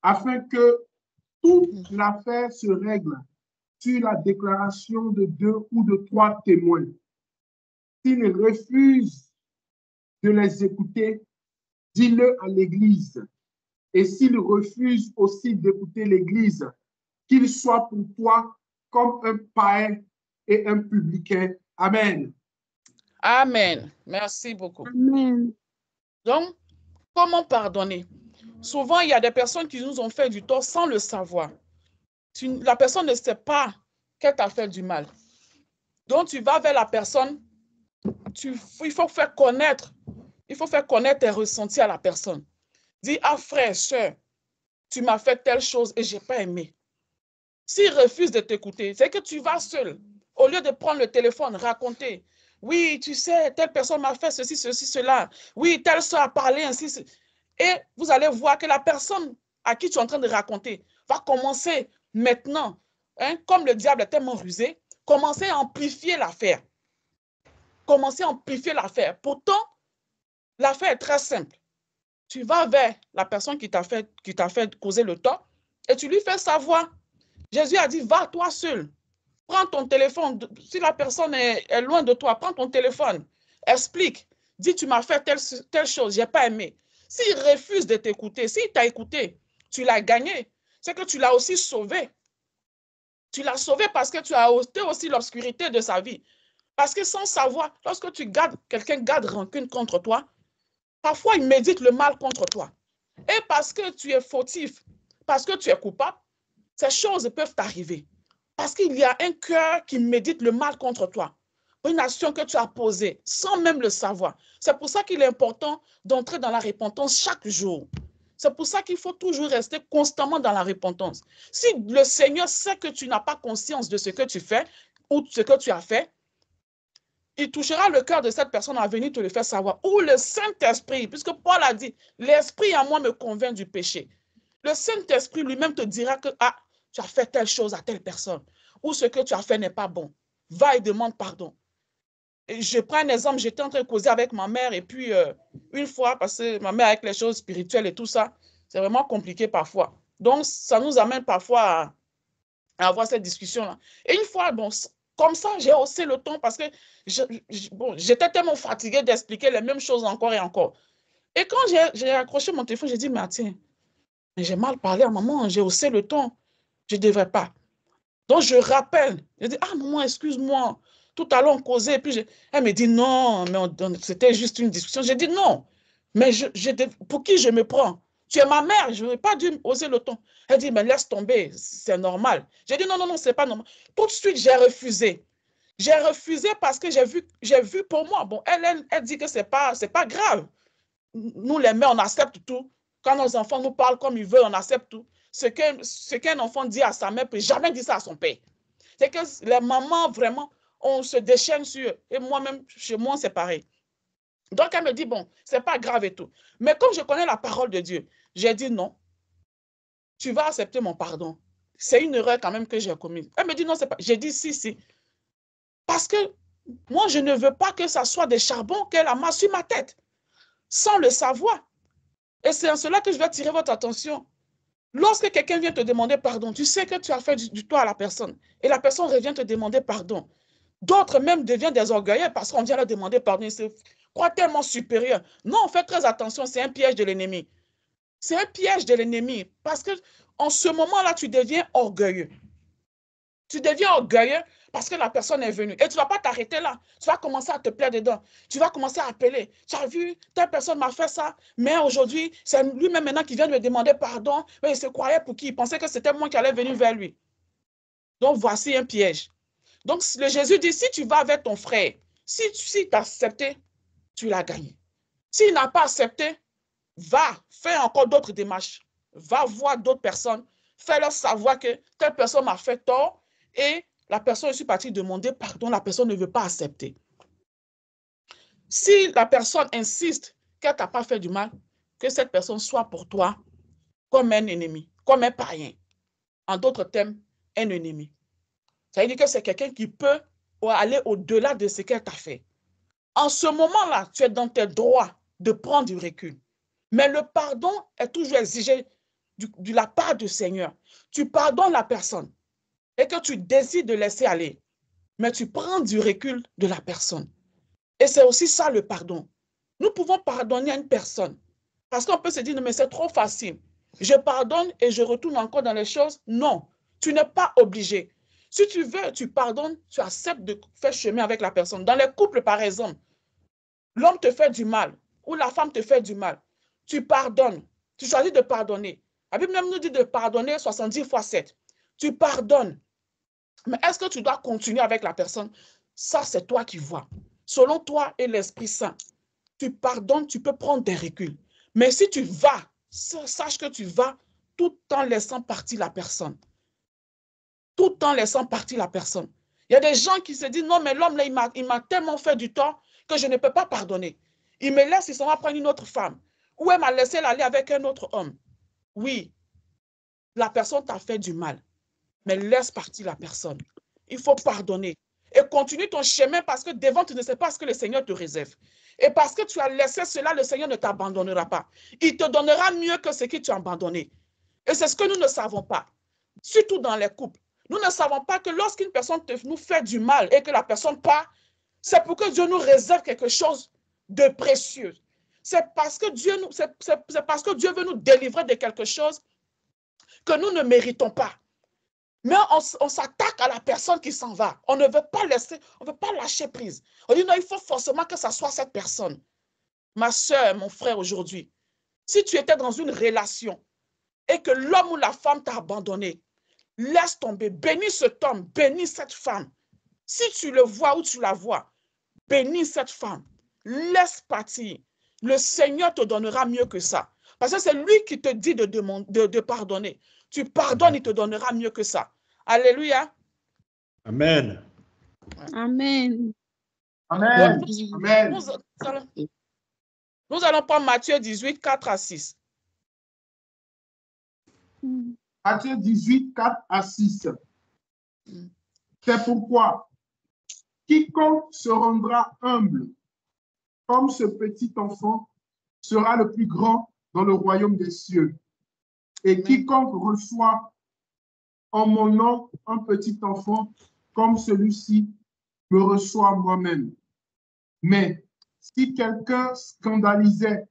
afin que toute l'affaire se règle sur la déclaration de 2 ou de 3 témoins. S'il refuse de les écouter, dis-le à l'Église. Et s'il refuse aussi d'écouter l'Église, qu'il soit pour toi comme un païen et un publicain. Amen.
Amen. Merci beaucoup.
Amen.
Donc, comment pardonner? Souvent, il y a des personnes qui nous ont fait du tort sans le savoir. La personne ne sait pas qu'elle t'a fait du mal. Donc, tu vas vers la personne, il faut faire connaître tes ressentis à la personne. Dis, ah frère, soeur, tu m'as fait telle chose et je n'ai pas aimé. S'il refuse de t'écouter, c'est que tu vas seul. Au lieu de prendre le téléphone, raconter. Oui, tu sais, telle personne m'a fait ceci, ceci, cela. Oui, telle soeur a parlé ainsi. Et vous allez voir que la personne à qui tu es en train de raconter va commencer maintenant, comme le diable est tellement rusé, commencer à amplifier l'affaire. Commencer à amplifier l'affaire. Pourtant, l'affaire est très simple. Tu vas vers la personne qui t'a fait causer le tort et tu lui fais savoir. Jésus a dit, va toi seul. Prends ton téléphone. Si la personne est loin de toi, prends ton téléphone. Explique. Dis, tu m'as fait telle chose, je n'ai pas aimé. S'il refuse de t'écouter, s'il t'a écouté, tu l'as gagné. C'est que tu l'as aussi sauvé. Tu l'as sauvé parce que tu as ôté aussi l'obscurité de sa vie. Parce que sans savoir, lorsque quelqu'un garde rancune contre toi, parfois il médite le mal contre toi. Et parce que tu es fautif, parce que tu es coupable, ces choses peuvent t'arriver. Parce qu'il y a un cœur qui médite le mal contre toi. Une action que tu as posée sans même le savoir. C'est pour ça qu'il est important d'entrer dans la repentance chaque jour. C'est pour ça qu'il faut toujours rester constamment dans la repentance. Si le Seigneur sait que tu n'as pas conscience de ce que tu fais ou de ce que tu as fait, il touchera le cœur de cette personne à venir te le faire savoir. Ou le Saint-Esprit, puisque Paul a dit, l'Esprit en moi me convainc du péché. Le Saint-Esprit lui-même te dira que tu as fait telle chose à telle personne, ou ce que tu as fait n'est pas bon. Va et demande pardon. Et je prends un exemple, j'étais en train de causer avec ma mère, et puis une fois, parce que ma mère avec les choses spirituelles et tout ça, c'est vraiment compliqué parfois. Donc, ça nous amène parfois à avoir cette discussion-là. Et une fois, bon, comme ça, j'ai haussé le ton parce que j'étais tellement fatiguée d'expliquer les mêmes choses encore et encore. Et quand j'ai accroché mon téléphone, j'ai dit, mais tiens, j'ai mal parlé à maman, j'ai haussé le ton, je ne devrais pas. Donc, je rappelle, je dis, ah maman, excuse-moi, tout à l'heure on causait, et puis elle me dit, non, mais c'était juste une discussion. J'ai dit, non, mais pour qui je me prends? Tu es ma mère, je n'aurais pas dû hausser le ton. Elle dit, mais laisse tomber, c'est normal. J'ai dit, non, non, non, c'est pas normal. Tout de suite, j'ai refusé. J'ai refusé parce que j'ai vu pour moi. Bon, elle dit que c'est pas grave. Nous, les mères, on accepte tout. Quand nos enfants nous parlent comme ils veulent, on accepte tout. Ce qu'un enfant dit à sa mère ne peut jamais dire ça à son père. C'est que les mamans, vraiment, on se déchaîne sur eux. Et moi-même, chez moi, c'est pareil. Donc, elle me dit, bon, c'est pas grave et tout. Mais comme je connais la parole de Dieu, j'ai dit non. Tu vas accepter mon pardon. C'est une erreur quand même que j'ai commise. Elle me dit non, c'est pas. J'ai dit si, si. Parce que moi, je ne veux pas que ça soit des charbons qu'elle amasse sur ma tête, sans le savoir. Et c'est en cela que je vais attirer votre attention. Lorsque quelqu'un vient te demander pardon, tu sais que tu as fait du tort à la personne, et la personne revient te demander pardon. D'autres même deviennent des orgueilleux parce qu'on vient leur demander pardon. Ils se croient tellement supérieurs. Non, faites très attention, c'est un piège de l'ennemi. C'est un piège de l'ennemi parce qu'en ce moment-là, tu deviens orgueilleux. Tu deviens orgueilleux parce que la personne est venue. Et tu ne vas pas t'arrêter là. Tu vas commencer à te plaire dedans. Tu vas commencer à appeler. Tu as vu, telle personne m'a fait ça, mais aujourd'hui, c'est lui-même maintenant qui vient de me demander pardon. Mais il se croyait pour qui? Il pensait que c'était moi qui allais venir vers lui. Donc, voici un piège. Donc, le Jésus dit, si tu vas avec ton frère, si tu as accepté, tu l'as gagné. S'il n'a pas accepté, va, fais encore d'autres démarches. Va voir d'autres personnes. Fais-leur savoir que telle personne m'a fait tort et la personne, je suis partie demander pardon, la personne ne veut pas accepter. Si la personne insiste qu'elle t'a pas fait du mal, que cette personne soit pour toi comme un ennemi, comme un païen. En d'autres termes, un ennemi. Ça veut dire que c'est quelqu'un qui peut aller au-delà de ce qu'elle t'a fait. En ce moment-là, tu es dans tes droits de prendre du recul. Mais le pardon est toujours exigé de la part du Seigneur. Tu pardonnes la personne et que tu décides de laisser aller, mais tu prends du recul de la personne. Et c'est aussi ça le pardon. Nous pouvons pardonner à une personne parce qu'on peut se dire, non, mais c'est trop facile. Je pardonne et je retourne encore dans les choses. Non, tu n'es pas obligé. Si tu veux, tu pardonnes, tu acceptes de faire chemin avec la personne. Dans les couples, par exemple, l'homme te fait du mal ou la femme te fait du mal. Tu pardonnes. Tu choisis de pardonner. La Bible même nous dit de pardonner 70 fois 7. Tu pardonnes. Mais est-ce que tu dois continuer avec la personne? Ça, c'est toi qui vois. Selon toi et l'Esprit Saint, tu pardonnes, tu peux prendre des reculs. Mais si tu vas, sache que tu vas tout en laissant partir la personne. Tout en laissant partir la personne. Il y a des gens qui se disent, non, mais l'homme, là, il m'a tellement fait du tort que je ne peux pas pardonner. Il me laisse, il s'en va prendre une autre femme. Ou elle m'a laissé aller avec un autre homme. Oui, la personne t'a fait du mal. Mais laisse partir la personne. Il faut pardonner. Et continue ton chemin parce que devant, tu ne sais pas ce que le Seigneur te réserve. Et parce que tu as laissé cela, le Seigneur ne t'abandonnera pas. Il te donnera mieux que ce que tu as abandonné. Et c'est ce que nous ne savons pas. Surtout dans les couples. Nous ne savons pas que lorsqu'une personne nous fait du mal et que la personne part, c'est pour que Dieu nous réserve quelque chose de précieux. C'est parce que Dieu veut nous délivrer de quelque chose que nous ne méritons pas. Mais on s'attaque à la personne qui s'en va. On ne veut pas laisser, on ne veut pas lâcher prise. On dit non, il faut forcément que ça soit cette personne. Ma soeur, mon frère, aujourd'hui, si tu étais dans une relation et que l'homme ou la femme t'a abandonné, laisse tomber, bénis cet homme, bénis cette femme. Si tu le vois ou tu la vois, bénis cette femme. Laisse partir. Le Seigneur te donnera mieux que ça. Parce que c'est lui qui te dit de pardonner. Tu pardonnes, il te donnera mieux que ça. Alléluia.
Amen.
Amen.
Amen. Amen.
Nous allons prendre Matthieu 18, 4 à 6.
Matthieu 18, 4 à 6. C'est pourquoi quiconque se rendra humble comme ce petit enfant sera le plus grand dans le royaume des cieux. Et quiconque reçoit en mon nom un petit enfant comme celui-ci me reçoit moi-même. Mais si quelqu'un scandalisait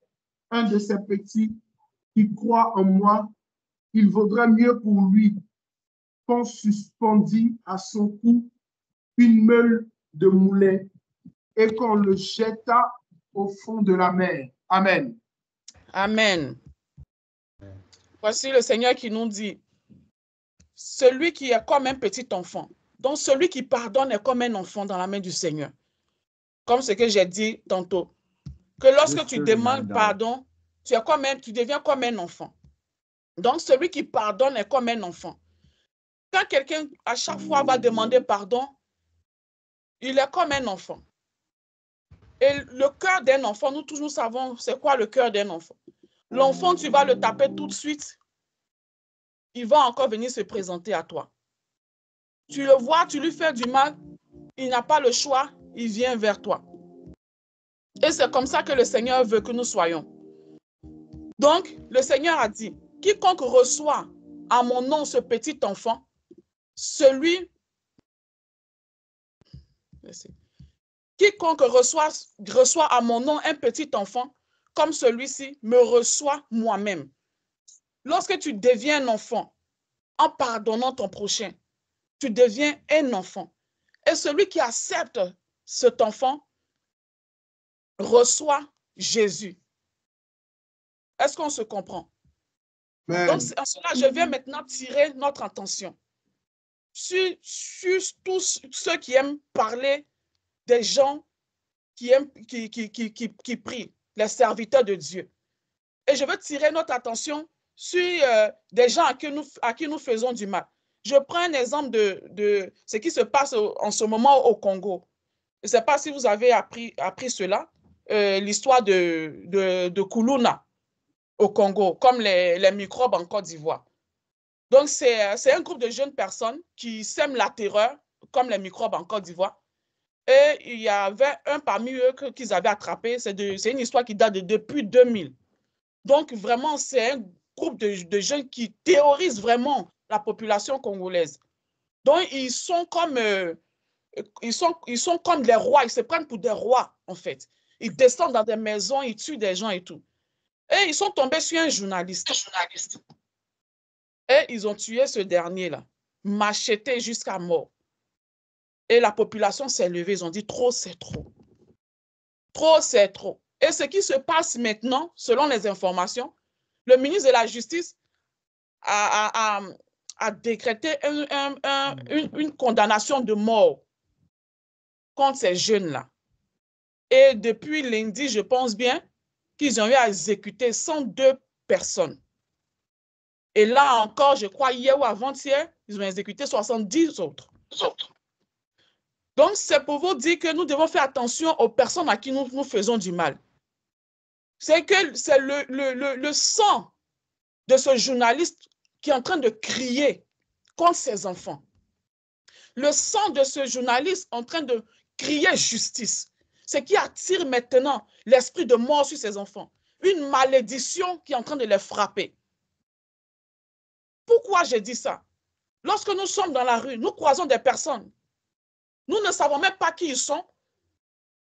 un de ces petits qui croit en moi, il vaudrait mieux pour lui qu'on suspendît à son cou une meule de moulin et qu'on le jeta au fond de la mer. Amen.
Amen. Voici le Seigneur qui nous dit, celui qui est comme un petit enfant, donc celui qui pardonne est comme un enfant dans la main du Seigneur. Comme ce que j'ai dit tantôt, que lorsque tu demandes pardon, tu deviens comme un enfant. Donc celui qui pardonne est comme un enfant. Quand quelqu'un, à chaque fois, va demander pardon, il est comme un enfant. Et le cœur d'un enfant, nous tous nous savons c'est quoi le cœur d'un enfant. L'enfant, tu vas le taper tout de suite. Il va encore venir se présenter à toi. Tu le vois, tu lui fais du mal, il n'a pas le choix, il vient vers toi. Et c'est comme ça que le Seigneur veut que nous soyons. Donc, le Seigneur a dit, quiconque reçoit à mon nom ce petit enfant, quiconque reçoit à mon nom un petit enfant, comme celui-ci, me reçoit moi-même. Lorsque tu deviens un enfant, en pardonnant ton prochain, tu deviens un enfant. Et celui qui accepte cet enfant reçoit Jésus. Est-ce qu'on se comprend? Donc, en cela, je viens maintenant tirer notre attention sur tous ceux qui aiment parler des gens qui prient, les serviteurs de Dieu. Et je veux tirer notre attention sur des gens à qui nous faisons du mal. Je prends un exemple de ce qui se passe en ce moment au Congo. Je ne sais pas si vous avez appris cela, l'histoire de Kuluna au Congo, comme les microbes en Côte d'Ivoire. Donc, c'est un groupe de jeunes personnes qui sèment la terreur, comme les microbes en Côte d'Ivoire. Et il y avait un parmi eux qu'ils avaient attrapé. C'est une histoire qui date depuis 2000. Donc, vraiment, c'est un groupe de jeunes qui terrorisent vraiment la population congolaise. Donc, ils sont comme des rois. Ils se prennent pour des rois, en fait. Ils descendent dans des maisons, ils tuent des gens et tout. Et ils sont tombés sur un journaliste. Et ils ont tué ce dernier-là, macheté jusqu'à mort. Et la population s'est levée. Ils ont dit, trop, c'est trop. Trop, c'est trop. Et ce qui se passe maintenant, selon les informations, le ministre de la Justice a décrété une condamnation de mort contre ces jeunes-là. Et depuis lundi, je pense bien qu'ils ont eu à exécuter 102 personnes. Et là encore, je crois, hier ou avant-hier, ils ont exécuté 70 autres. Donc, c'est pour vous dire que nous devons faire attention aux personnes à qui nous faisons du mal. C'est que c'est le sang de ce journaliste qui est en train de crier contre ses enfants. Le sang de ce journaliste en train de crier justice. Ce qui attire maintenant l'esprit de mort sur ses enfants. Une malédiction qui est en train de les frapper. Pourquoi j'ai dit ça? Lorsque nous sommes dans la rue, nous croisons des personnes. Nous ne savons même pas qui ils sont.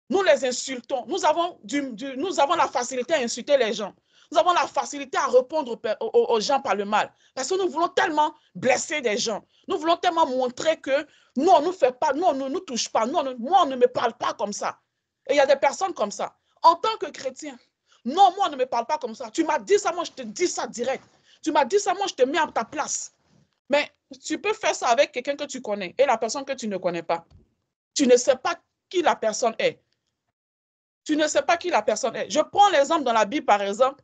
Nous les insultons. Nous avons la facilité à insulter les gens. Nous avons la facilité à répondre aux gens par le mal. Parce que nous voulons tellement blesser des gens. Nous voulons tellement montrer que nous, on ne nous fait pas, nous, on ne nous touche pas. Moi, on ne me parle pas comme ça. Et il y a des personnes comme ça. En tant que chrétien, non, moi, on ne me parle pas comme ça. Tu m'as dit ça, moi, je te dis ça direct. Tu m'as dit ça, moi, je te mets à ta place. Mais tu peux faire ça avec quelqu'un que tu connais et la personne que tu ne connais pas. Tu ne sais pas qui la personne est. Tu ne sais pas qui la personne est. Je prends l'exemple dans la Bible, par exemple,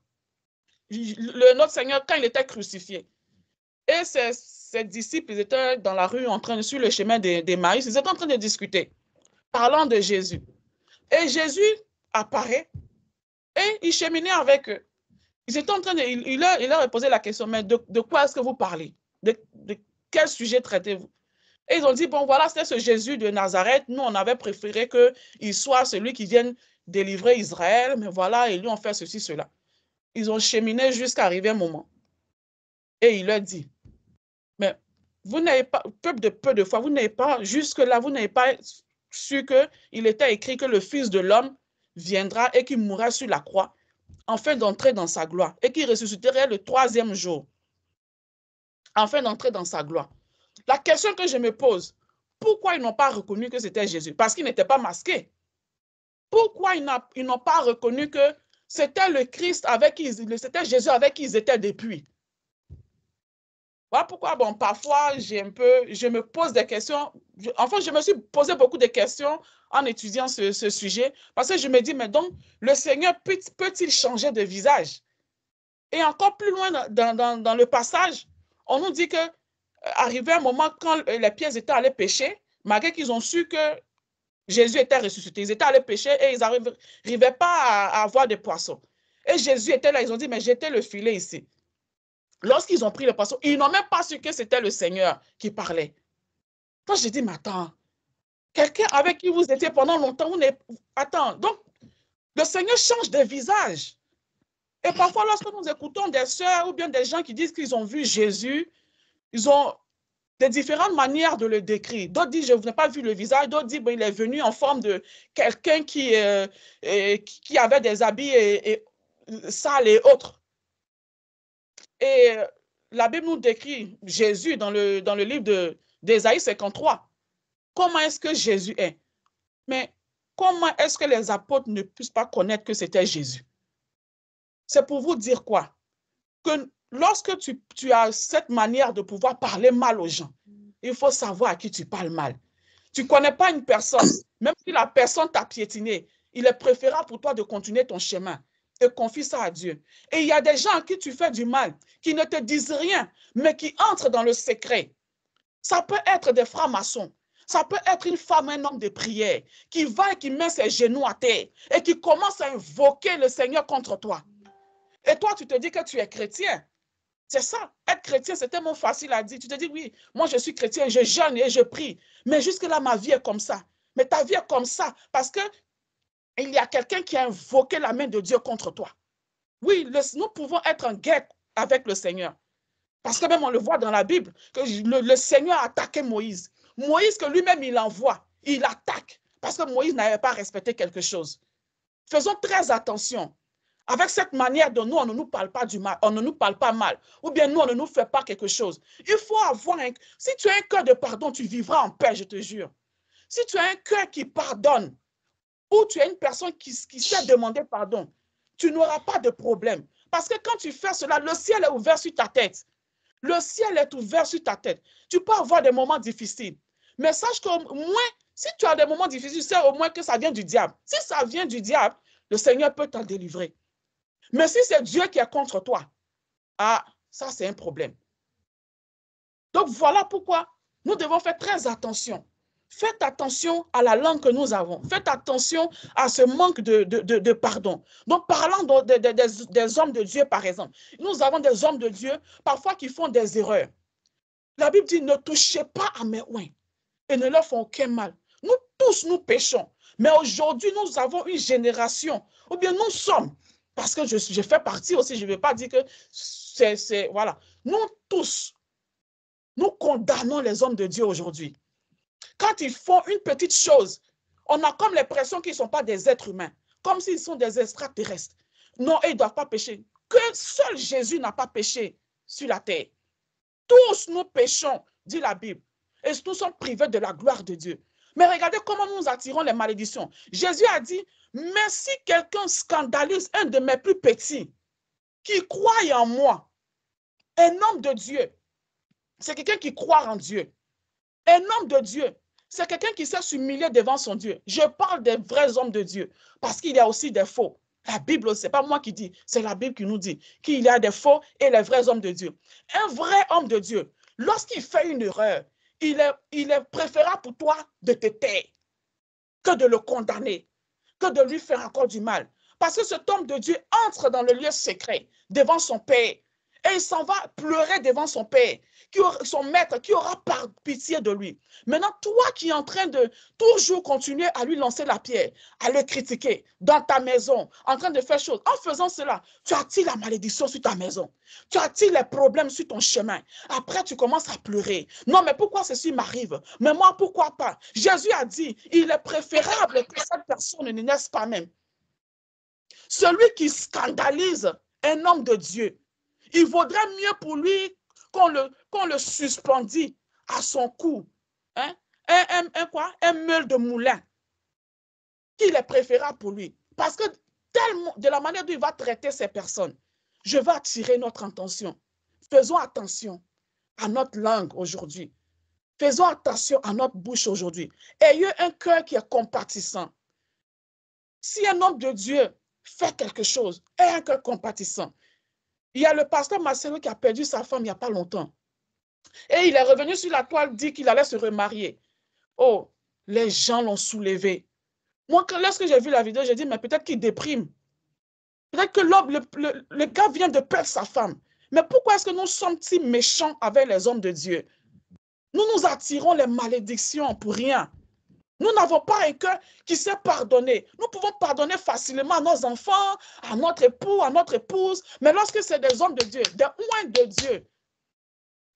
notre Seigneur, quand il était crucifié, et ses disciples, ils étaient dans la rue, sur le chemin d'Emmaüs, ils étaient en train de discuter, parlant de Jésus. Et Jésus apparaît et il cheminait avec eux. Ils étaient en train de, il leur a posé la question, mais de quoi est-ce que vous parlez? De quel sujet traitez-vous? Et ils ont dit, bon, voilà, c'est ce Jésus de Nazareth. Nous, on avait préféré qu'il soit celui qui vienne délivrer Israël, mais voilà, et lui, on fait ceci, cela. Ils ont cheminé jusqu'à arriver un moment. Et il leur dit, mais vous n'avez pas, peu de fois, vous n'avez pas, jusque-là, vous n'avez pas su qu'il était écrit que le Fils de l'homme viendra et qu'il mourra sur la croix, afin d'entrer dans sa gloire, et qu'il ressusciterait le 3e jour, afin d'entrer dans sa gloire. La question que je me pose, pourquoi ils n'ont pas reconnu que c'était Jésus? Parce qu'il n'était pas masqué. Pourquoi ils n'ont pas reconnu que c'était le Christ c'était Jésus avec qui ils étaient depuis? Voilà pourquoi, bon, parfois, je me pose des questions. Je me suis posé beaucoup de questions en étudiant ce sujet, parce que je me dis, mais donc, le Seigneur peut-il changer de visage? Et encore plus loin dans le passage, on nous dit que arrivé un moment quand les pieds étaient allés pêcher, malgré qu'ils ont su que Jésus était ressuscité, ils étaient allés pêcher et ils n'arrivaient pas à avoir des poissons. Et Jésus était là, ils ont dit, mais jetez le filet ici. Lorsqu'ils ont pris le poisson, ils n'ont même pas su que c'était le Seigneur qui parlait. Quand j'ai dit, mais attends, quelqu'un avec qui vous étiez pendant longtemps, attends, donc le Seigneur change de visage. Et parfois, lorsque nous écoutons des sœurs ou bien des gens qui disent qu'ils ont vu Jésus, ils ont des différentes manières de le décrire. D'autres disent, je n'ai pas vu le visage. D'autres disent, il est venu en forme de quelqu'un qui avait des habits sales et autres. Et la Bible nous décrit Jésus dans le livre d'Ésaïe 53. Comment est-ce que Jésus est? Mais comment est-ce que les apôtres ne puissent pas connaître que c'était Jésus? C'est pour vous dire quoi? Que lorsque tu as cette manière de pouvoir parler mal aux gens, il faut savoir à qui tu parles mal. Tu ne connais pas une personne, même si la personne t'a piétiné, il est préférable pour toi de continuer ton chemin et confie ça à Dieu. Et il y a des gens à qui tu fais du mal, qui ne te disent rien, mais qui entrent dans le secret. Ça peut être des francs-maçons, ça peut être une femme, un homme de prière, qui va et qui met ses genoux à terre et qui commence à invoquer le Seigneur contre toi. Et toi, tu te dis que tu es chrétien. C'est ça, être chrétien, c'est tellement facile à dire. Tu te dis, oui, moi je suis chrétien, je jeûne et je prie. Mais jusque-là, ma vie est comme ça. Mais ta vie est comme ça parce qu'il y a quelqu'un qui a invoqué la main de Dieu contre toi. Oui, nous pouvons être en guerre avec le Seigneur. Parce que même on le voit dans la Bible, que le Seigneur a attaqué Moïse. Moïse, que lui-même il envoie, il attaque. Parce que Moïse n'avait pas respecté quelque chose. Faisons très attention. Avec cette manière de nous, on ne nous parle pas du mal, on ne nous parle pas mal, ou bien nous, on ne nous fait pas quelque chose. Il faut avoir si tu as un cœur de pardon, tu vivras en paix, je te jure. Si tu as un cœur qui pardonne, ou tu es une personne qui sait demander pardon, tu n'auras pas de problème. Parce que quand tu fais cela, le ciel est ouvert sur ta tête. Le ciel est ouvert sur ta tête. Tu peux avoir des moments difficiles. Mais sache qu'au moins, si tu as des moments difficiles, sais au moins que ça vient du diable. Si ça vient du diable, le Seigneur peut t'en délivrer. Mais si c'est Dieu qui est contre toi, ah, ça c'est un problème. Donc voilà pourquoi nous devons faire très attention. Faites attention à la langue que nous avons. Faites attention à ce manque de pardon. Donc parlant des hommes de Dieu, par exemple. Nous avons des hommes de Dieu, parfois qui font des erreurs. La Bible dit, ne touchez pas à mes oins et ne leur font aucun mal. Nous tous, nous péchons. Mais aujourd'hui, nous avons une génération, ou bien nous sommes, parce que je fais partie aussi, je ne vais pas dire que c'est voilà. Nous tous, nous condamnons les hommes de Dieu aujourd'hui. Quand ils font une petite chose, on a comme l'impression qu'ils ne sont pas des êtres humains, comme s'ils sont des extraterrestres. Non, ils ne doivent pas pécher. Que seul Jésus n'a pas péché sur la terre. Tous nous péchons, dit la Bible, et nous sommes privés de la gloire de Dieu. Mais regardez comment nous attirons les malédictions. Jésus a dit, mais si quelqu'un scandalise un de mes plus petits, qui croit en moi, un homme de Dieu, c'est quelqu'un qui croit en Dieu. Un homme de Dieu, c'est quelqu'un qui sait s'humilier devant son Dieu. Je parle des vrais hommes de Dieu, parce qu'il y a aussi des faux. La Bible, ce n'est pas moi qui dis, c'est la Bible qui nous dit qu'il y a des faux et les vrais hommes de Dieu. Un vrai homme de Dieu, lorsqu'il fait une erreur, il est préférable pour toi de te taire que de le condamner, que de lui faire encore du mal. Parce que cet homme de Dieu entre dans le lieu secret devant son Père et il s'en va pleurer devant son Père, son maître, qui aura pitié de lui. Maintenant, toi qui es en train de toujours continuer à lui lancer la pierre, à le critiquer dans ta maison, en train de faire chose, en faisant cela, tu attires la malédiction sur ta maison. Tu attires les problèmes sur ton chemin. Après, tu commences à pleurer. Non, mais pourquoi ceci m'arrive? Mais moi, pourquoi pas? Jésus a dit, il est préférable que cette personne ne naisse pas même. Celui qui scandalise un homme de Dieu, il vaudrait mieux pour lui qu'on le suspendit à son cou. Hein? Un meule de moulin. Il est préférable pour lui. Parce que tellement, de la manière dont il va traiter ces personnes, je vais attirer notre attention. Faisons attention à notre langue aujourd'hui. Faisons attention à notre bouche aujourd'hui. Ayez un cœur qui est compatissant. Si un homme de Dieu fait quelque chose, ayez un cœur compatissant. Il y a le pasteur Marcelo qui a perdu sa femme il n'y a pas longtemps. Et il est revenu sur la toile, dit qu'il allait se remarier. Oh, les gens l'ont soulevé. Moi, lorsque j'ai vu la vidéo, j'ai dit, mais peut-être qu'il déprime. Peut-être que le gars vient de perdre sa femme. Mais pourquoi est-ce que nous sommes si méchants avec les hommes de Dieu? Nous nous attirons les malédictions pour rien. Nous n'avons pas un cœur qui sait pardonner. Nous pouvons pardonner facilement à nos enfants, à notre époux, à notre épouse. Mais lorsque c'est des hommes de Dieu, des oints de Dieu,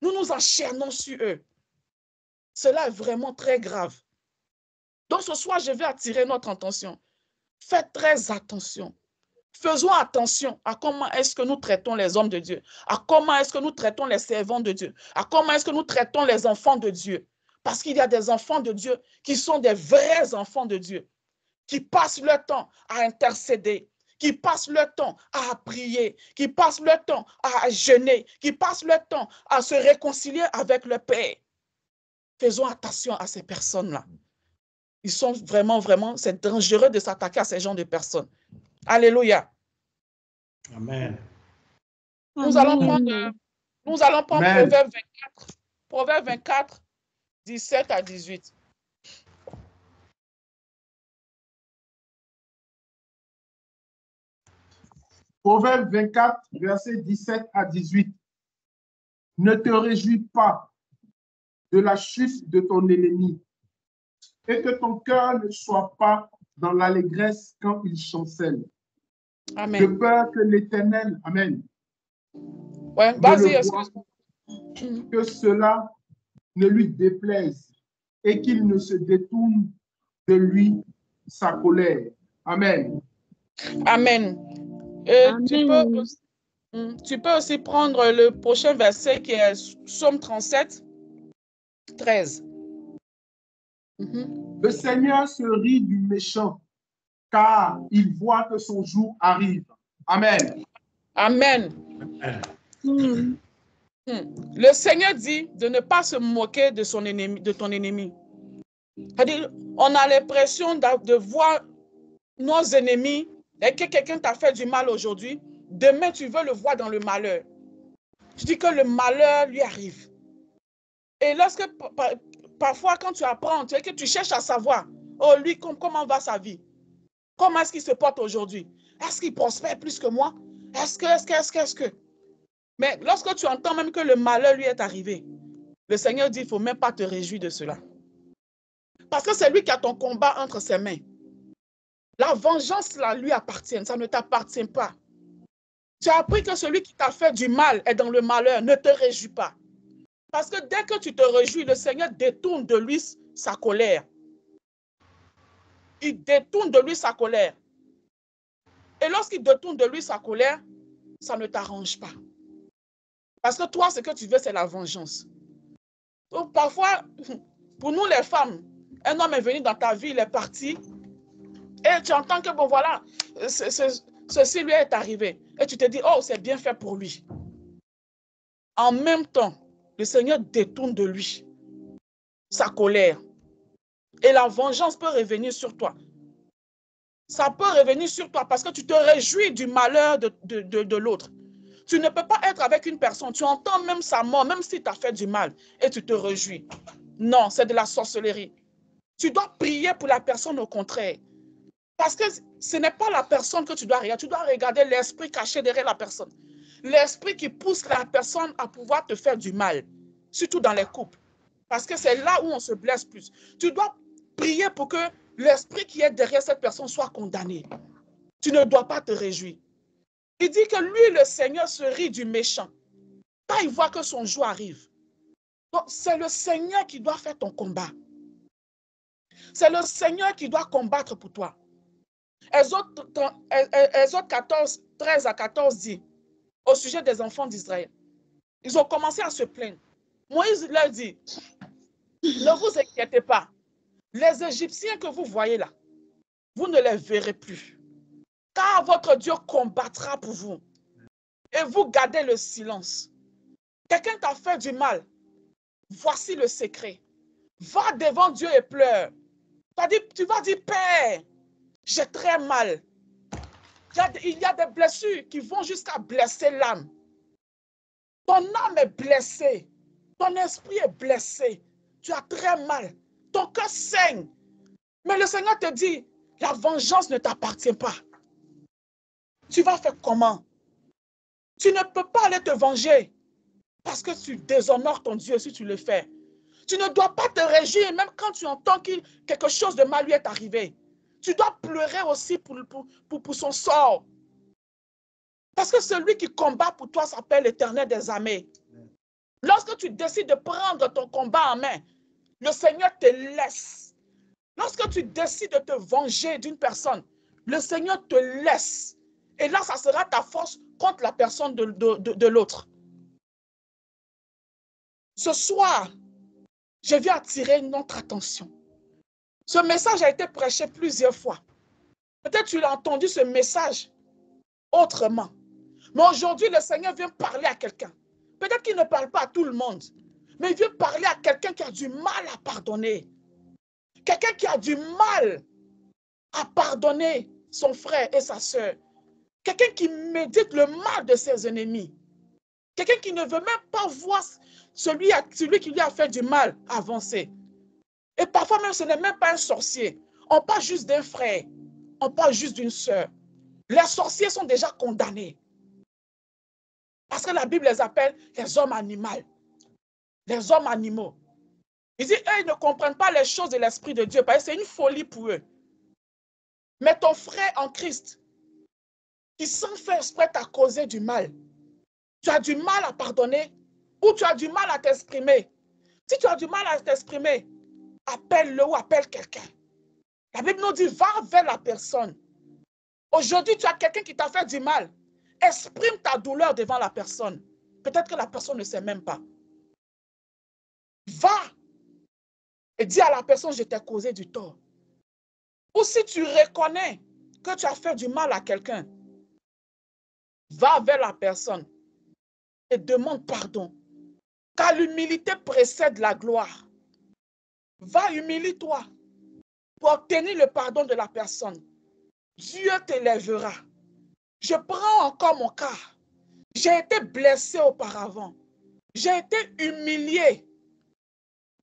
nous nous enchaînons sur eux. Cela est vraiment très grave. Donc ce soir, je vais attirer notre attention. Faites très attention. Faisons attention à comment est-ce que nous traitons les hommes de Dieu, à comment est-ce que nous traitons les servants de Dieu, à comment est-ce que nous traitons les enfants de Dieu. Parce qu'il y a des enfants de Dieu qui sont des vrais enfants de Dieu, qui passent leur temps à intercéder, qui passent leur temps à prier, qui passent leur temps à jeûner, qui passent leur temps à se réconcilier avec le Père. Faisons attention à ces personnes-là. Ils sont vraiment, c'est dangereux de s'attaquer à ces genres de personnes. Alléluia.
Amen.
Nous allons prendre Proverbe 24, 17 à 18.
Proverbe 24, versets 17 à 18. Ne te réjouis pas de la chute de ton ennemi et que ton cœur ne soit pas dans l'allégresse quand il chancelle.
Amen.
De peur que l'Éternel, Amen,
ouais, vas-y,
que cela ne lui déplaise et qu'il ne se détourne de lui sa colère. Amen.
Amen.
Amen.
Tu peux aussi prendre le prochain verset qui est Psaume 37, 13.
Le Seigneur se rit du méchant, car il voit que son jour arrive. Amen.
Amen. Le Seigneur dit de ne pas se moquer de son ennemi, de ton ennemi. C'est-à-dire, on a l'impression de voir nos ennemis, et que quelqu'un t'a fait du mal aujourd'hui, demain tu veux le voir dans le malheur. Tu dis que le malheur lui arrive. Et lorsque, parfois quand tu apprends, que tu cherches à savoir, oh lui, comment va sa vie? Comment est-ce qu'il se porte aujourd'hui? Est-ce qu'il prospère plus que moi? Est-ce que? Mais lorsque tu entends même que le malheur lui est arrivé, le Seigneur dit, il ne faut même pas te réjouir de cela. Parce que c'est lui qui a ton combat entre ses mains. La vengeance, là, lui appartient, ça ne t'appartient pas. Tu as appris que celui qui t'a fait du mal est dans le malheur, ne te réjouis pas. Parce que dès que tu te réjouis, le Seigneur détourne de lui sa colère. Il détourne de lui sa colère. Et lorsqu'il détourne de lui sa colère, ça ne t'arrange pas. Parce que toi, ce que tu veux, c'est la vengeance. Donc parfois, pour nous les femmes, un homme est venu dans ta vie, il est parti, et tu entends que, bon voilà, ceci lui est arrivé. Et tu te dis, oh, c'est bien fait pour lui. En même temps, le Seigneur détourne de lui sa colère. Et la vengeance peut revenir sur toi. Ça peut revenir sur toi parce que tu te réjouis du malheur de l'autre. Tu ne peux pas être avec une personne, tu entends même sa mort, même si tu as fait du mal, et tu te réjouis. Non, c'est de la sorcellerie. Tu dois prier pour la personne au contraire. Parce que ce n'est pas la personne que tu dois regarder l'esprit caché derrière la personne. L'esprit qui pousse la personne à pouvoir te faire du mal, surtout dans les couples. Parce que c'est là où on se blesse plus. Tu dois prier pour que l'esprit qui est derrière cette personne soit condamné. Tu ne dois pas te réjouir. Il dit que lui, le Seigneur, se rit du méchant. Quand il voit que son jour arrive. Donc, c'est le Seigneur qui doit faire ton combat. C'est le Seigneur qui doit combattre pour toi. Exode 14, 13 à 14 dit, au sujet des enfants d'Israël, ils ont commencé à se plaindre. Moïse leur dit, ne vous inquiétez pas. Les Égyptiens que vous voyez là, vous ne les verrez plus. Car votre Dieu combattra pour vous. Et vous gardez le silence. Quelqu'un t'a fait du mal. Voici le secret. Va devant Dieu et pleure. Tu vas dire, Père, j'ai très mal. Il y a des blessures qui vont jusqu'à blesser l'âme. Ton âme est blessée. Ton esprit est blessé. Tu as très mal. Ton cœur saigne. Mais le Seigneur te dit, la vengeance ne t'appartient pas. Tu vas faire comment? Tu ne peux pas aller te venger parce que tu déshonores ton Dieu si tu le fais. Tu ne dois pas te réjouir même quand tu entends que quelque chose de mal lui est arrivé. Tu dois pleurer aussi pour son sort. Parce que celui qui combat pour toi s'appelle l'Éternel des armées. Lorsque tu décides de prendre ton combat en main, le Seigneur te laisse. Lorsque tu décides de te venger d'une personne, le Seigneur te laisse. Et là, ça sera ta force contre la personne de l'autre. Ce soir, je viens attirer notre attention. Ce message a été prêché plusieurs fois. Peut-être tu l'as entendu, ce message, autrement. Mais aujourd'hui, le Seigneur vient parler à quelqu'un. Peut-être qu'il ne parle pas à tout le monde, mais il vient parler à quelqu'un qui a du mal à pardonner. Quelqu'un qui a du mal à pardonner son frère et sa sœur. Quelqu'un qui médite le mal de ses ennemis. Quelqu'un qui ne veut même pas voir celui qui lui a fait du mal avancer. Et parfois même, ce n'est même pas un sorcier. On parle juste d'un frère. On parle juste d'une sœur. Les sorciers sont déjà condamnés. Parce que la Bible les appelle les hommes animaux. Les hommes animaux. Ils disent, ils ne comprennent pas les choses de l'Esprit de Dieu, parce que c'est une folie pour eux. Mais ton frère en Christ, qui sans faire exprès t'a causé du mal, tu as du mal à pardonner ou tu as du mal à t'exprimer. Si tu as du mal à t'exprimer, appelle-le ou appelle quelqu'un. La Bible nous dit, va vers la personne. Aujourd'hui, tu as quelqu'un qui t'a fait du mal. Exprime ta douleur devant la personne. Peut-être que la personne ne sait même pas. Va et dis à la personne, je t'ai causé du tort. Ou si tu reconnais que tu as fait du mal à quelqu'un, va vers la personne et demande pardon. Car l'humilité précède la gloire. Va, humilie-toi pour obtenir le pardon de la personne. Dieu t'élèvera. Je prends encore mon cas. J'ai été blessé auparavant. J'ai été humilié.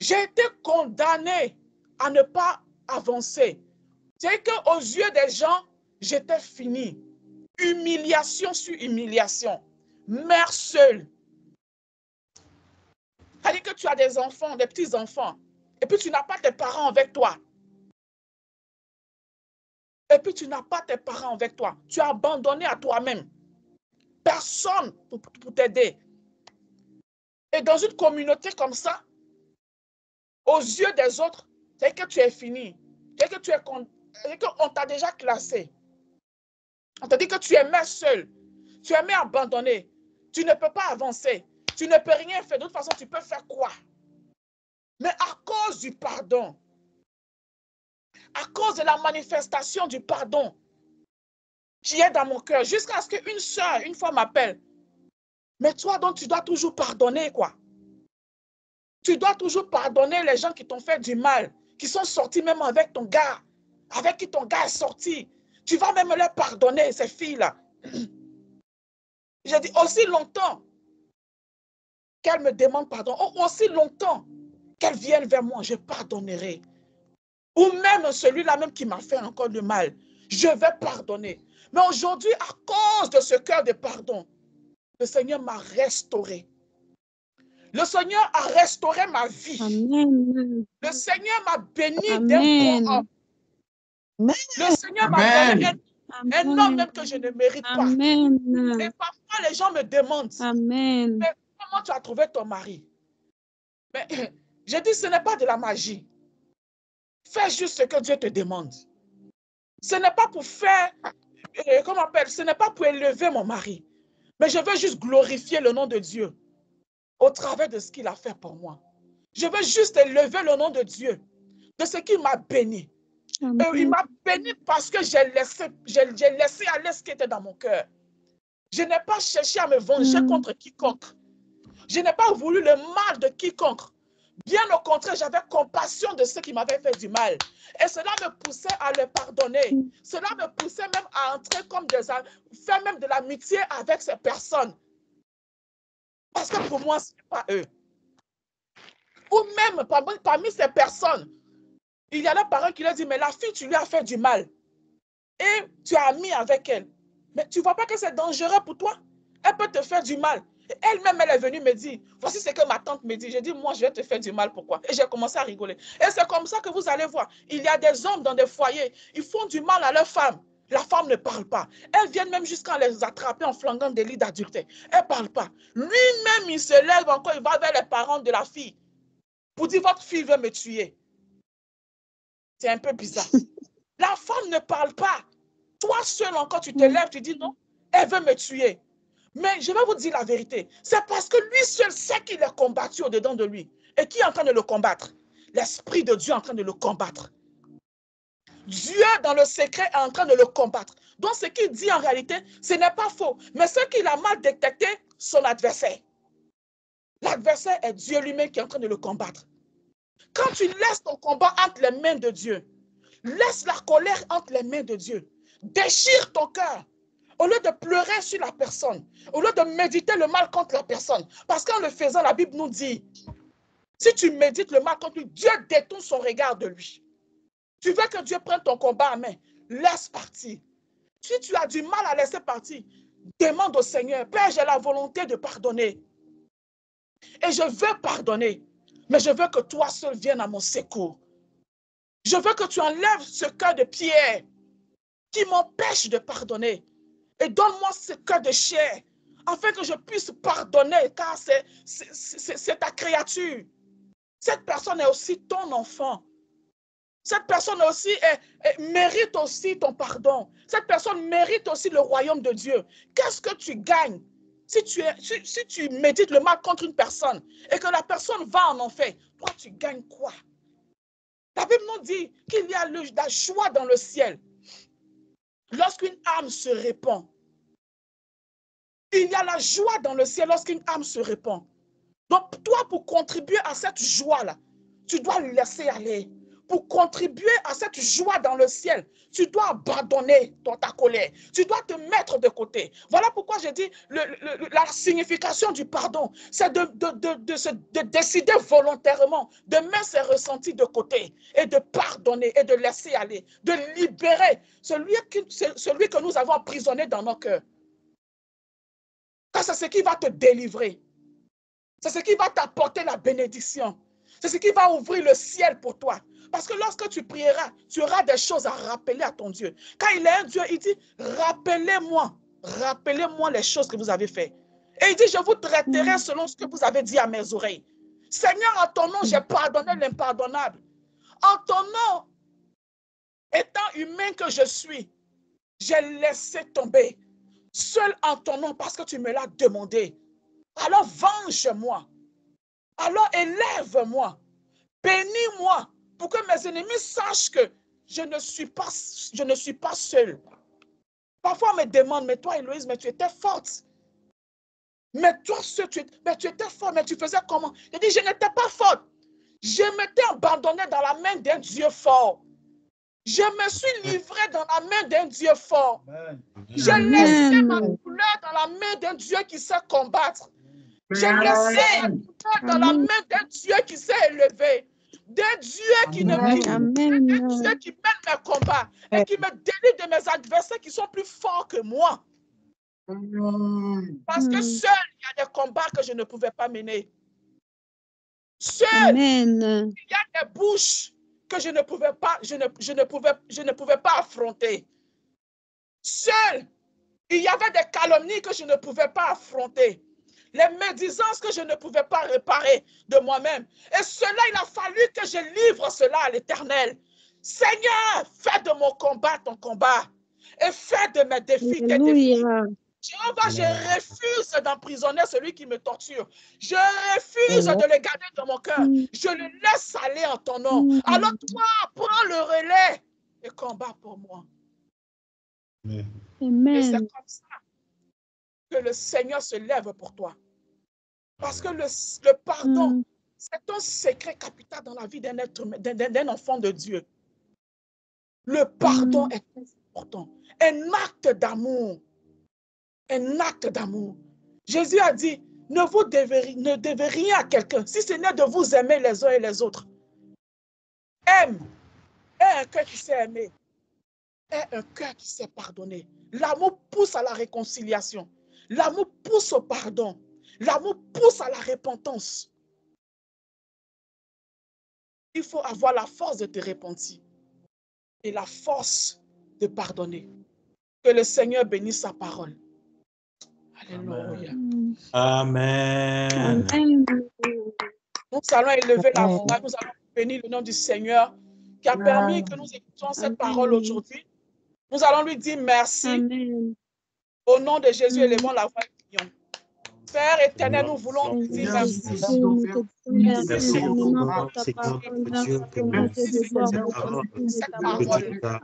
J'ai été condamné à ne pas avancer. C'est qu'aux yeux des gens, j'étais fini. Humiliation sur humiliation. Mère seule. C'est-à-dire que tu as des enfants, des petits-enfants, et puis tu n'as pas tes parents avec toi. Et puis tu n'as pas tes parents avec toi. Tu as abandonné à toi-même. Personne pour t'aider. Et dans une communauté comme ça, aux yeux des autres, c'est que tu es fini. C'est qu'on t'a déjà classé. On t'a dit que tu es mère seule. Tu es mère abandonnée. Tu ne peux pas avancer. Tu ne peux rien faire. De toute façon, tu peux faire quoi? Mais à cause du pardon, à cause de la manifestation du pardon qui est dans mon cœur, jusqu'à ce qu'une soeur, une fois m'appelle. Mais toi, donc, tu dois toujours pardonner, quoi. Tu dois toujours pardonner les gens qui t'ont fait du mal, qui sont sortis même avec ton gars, avec qui ton gars est sorti. Tu vas même leur pardonner, ces filles-là. J'ai dit, aussi longtemps qu'elles me demandent pardon, aussi longtemps qu'elles viennent vers moi, je pardonnerai. Ou même celui-là même qui m'a fait encore du mal, je vais pardonner. Mais aujourd'hui, à cause de ce cœur de pardon, le Seigneur m'a restauré. Le Seigneur a restauré ma vie.
Amen.
Le Seigneur m'a béni d'un bon homme. Le Seigneur m'a donné un homme même que je ne mérite pas.
Amen.
Et parfois, les gens me demandent,
Amen.
mais comment tu as trouvé ton mari? Mais je dis, ce n'est pas de la magie. Fais juste ce que Dieu te demande. Ce n'est pas pour faire, comment on appelle, ce n'est pas pour élever mon mari. Mais je veux juste glorifier le nom de Dieu au travers de ce qu'il a fait pour moi. Je veux juste élever le nom de Dieu, de ce qu'il m'a béni. Il m'a béni parce que j'ai laissé aller ce qui était dans mon cœur. Je n'ai pas cherché à me venger contre quiconque. Je n'ai pas voulu le mal de quiconque. Bien au contraire, j'avais compassion de ceux qui m'avaient fait du mal. Et cela me poussait à le pardonner. Cela me poussait même à entrer comme faire même de l'amitié avec ces personnes. Parce que pour moi, ce n'est pas eux. Ou même parmi ces personnes, il y a le parent qui leur dit, mais la fille, tu lui as fait du mal. Et tu as mis avec elle. Mais tu ne vois pas que c'est dangereux pour toi? Elle peut te faire du mal. Elle-même, elle est venue me dire, voici ce que ma tante me dit. J'ai dit, moi, je vais te faire du mal. Pourquoi? Et j'ai commencé à rigoler. Et c'est comme ça que vous allez voir. Il y a des hommes dans des foyers, ils font du mal à leur femme. La femme ne parle pas. Elles viennent même jusqu'à les attraper en flagrant délit d'adultère. Elle ne parle pas. Lui-même, il se lève encore, il va vers les parents de la fille pour dire, votre fille veut me tuer. C'est un peu bizarre. La femme ne parle pas. Toi seul encore, tu te lèves, tu dis non, elle veut me tuer. Mais je vais vous dire la vérité. C'est parce que lui seul sait qu'il est combattu au-dedans de lui. Et qui est en train de le combattre? L'Esprit de Dieu est en train de le combattre. Dieu, dans le secret, est en train de le combattre. Donc, ce qu'il dit en réalité, ce n'est pas faux. Mais ce qu'il a mal détecté, son adversaire. L'adversaire est Dieu lui-même qui est en train de le combattre. Quand tu laisses ton combat entre les mains de Dieu, laisse la colère entre les mains de Dieu, déchire ton cœur, au lieu de pleurer sur la personne, au lieu de méditer le mal contre la personne. Parce qu'en le faisant, la Bible nous dit, si tu médites le mal contre lui, Dieu détourne son regard de lui. Tu veux que Dieu prenne ton combat en main, laisse partir. Si tu as du mal à laisser partir, demande au Seigneur, Père, j'ai la volonté de pardonner. Et je veux pardonner, mais je veux que toi seul viennes à mon secours. Je veux que tu enlèves ce cœur de pierre qui m'empêche de pardonner. Et donne-moi ce cœur de chair, afin que je puisse pardonner, car c'est ta créature. Cette personne est aussi ton enfant. Cette personne aussi mérite aussi ton pardon. Cette personne mérite aussi le royaume de Dieu. Qu'est-ce que tu gagnes si tu médites le mal contre une personne et que la personne va en enfer? Toi, tu gagnes quoi? La Bible nous dit qu'il y a la joie dans le ciel lorsqu'une âme se répand. Il y a la joie dans le ciel lorsqu'une âme se répand. Donc, toi, pour contribuer à cette joie-là, tu dois le laisser aller. Pour contribuer à cette joie dans le ciel, tu dois abandonner ta colère. Tu dois te mettre de côté. Voilà pourquoi je dis la signification du pardon, c'est de décider volontairement de mettre ses ressentis de côté et de pardonner et de laisser aller, de libérer celui que nous avons emprisonné dans nos cœurs. Car c'est ce qui va te délivrer. C'est ce qui va t'apporter la bénédiction. C'est ce qui va ouvrir le ciel pour toi. Parce que lorsque tu prieras, tu auras des choses à rappeler à ton Dieu. Quand il est un Dieu, il dit, rappelez-moi les choses que vous avez faites. Et il dit, je vous traiterai selon ce que vous avez dit à mes oreilles. Seigneur, en ton nom, j'ai pardonné l'impardonnable. En ton nom, étant humain que je suis, j'ai laissé tomber. Seul en ton nom, parce que tu me l'as demandé. Alors venge-moi. Alors élève-moi. Bénis-moi pour que mes ennemis sachent que je ne suis pas seul. Parfois, on me demande, mais toi, Héloïse, mais tu étais forte. Mais toi, tu étais forte, mais tu faisais comment? Je dis, je n'étais pas forte. Je m'étais abandonnée dans la main d'un Dieu fort. Je me suis livrée dans la main d'un Dieu fort. J'ai laissé ma couleur dans la main d'un Dieu qui sait combattre. J'ai laissé ma couleur dans la main d'un Dieu qui s'est élevé. D'un Dieu qui d'un Dieu qui mène mes combats et qui me délivre de mes adversaires qui sont plus forts que moi. Parce que seul, il y a des combats que je ne pouvais pas mener. Seul, il y a des bouches que je ne pouvais pas affronter. Seul, il y avait des calomnies que je ne pouvais pas affronter. Les médisances que je ne pouvais pas réparer de moi-même. Et cela, il a fallu que je livre cela à l'Éternel. Seigneur, fais de mon combat ton combat. Et fais de mes défis tes défis. Jéhovah, je refuse d'emprisonner celui qui me torture. Je refuse de le garder dans mon cœur. Je le laisse aller en ton nom. Alors toi, prends le relais et combat pour moi. Amen. Et c'est comme ça que le Seigneur se lève pour toi. Parce que le pardon, c'est un secret capital dans la vie d'un enfant de Dieu. Le pardon est important. Un acte d'amour. Un acte d'amour. Jésus a dit, ne devez rien à quelqu'un, si ce n'est de vous aimer les uns et les autres. Aime. Aie un cœur qui sait aimer. Aie un cœur qui sait pardonner. L'amour pousse à la réconciliation. L'amour pousse au pardon. L'amour pousse à la repentance. Il faut avoir la force de te repentir et la force de pardonner. Que le Seigneur bénisse sa parole. Alléluia.
Amen.
Nous allons élever la voix, nous allons bénir le nom du Seigneur qui a permis que nous écoutions cette parole aujourd'hui. Nous allons lui dire merci. Amen. Au nom de Jésus, élevons la voix et prions. Père éternel, nous voulons te dire merci.
Merci
infiniment
pour ta parole. Merci pour notre devoir de ta parole.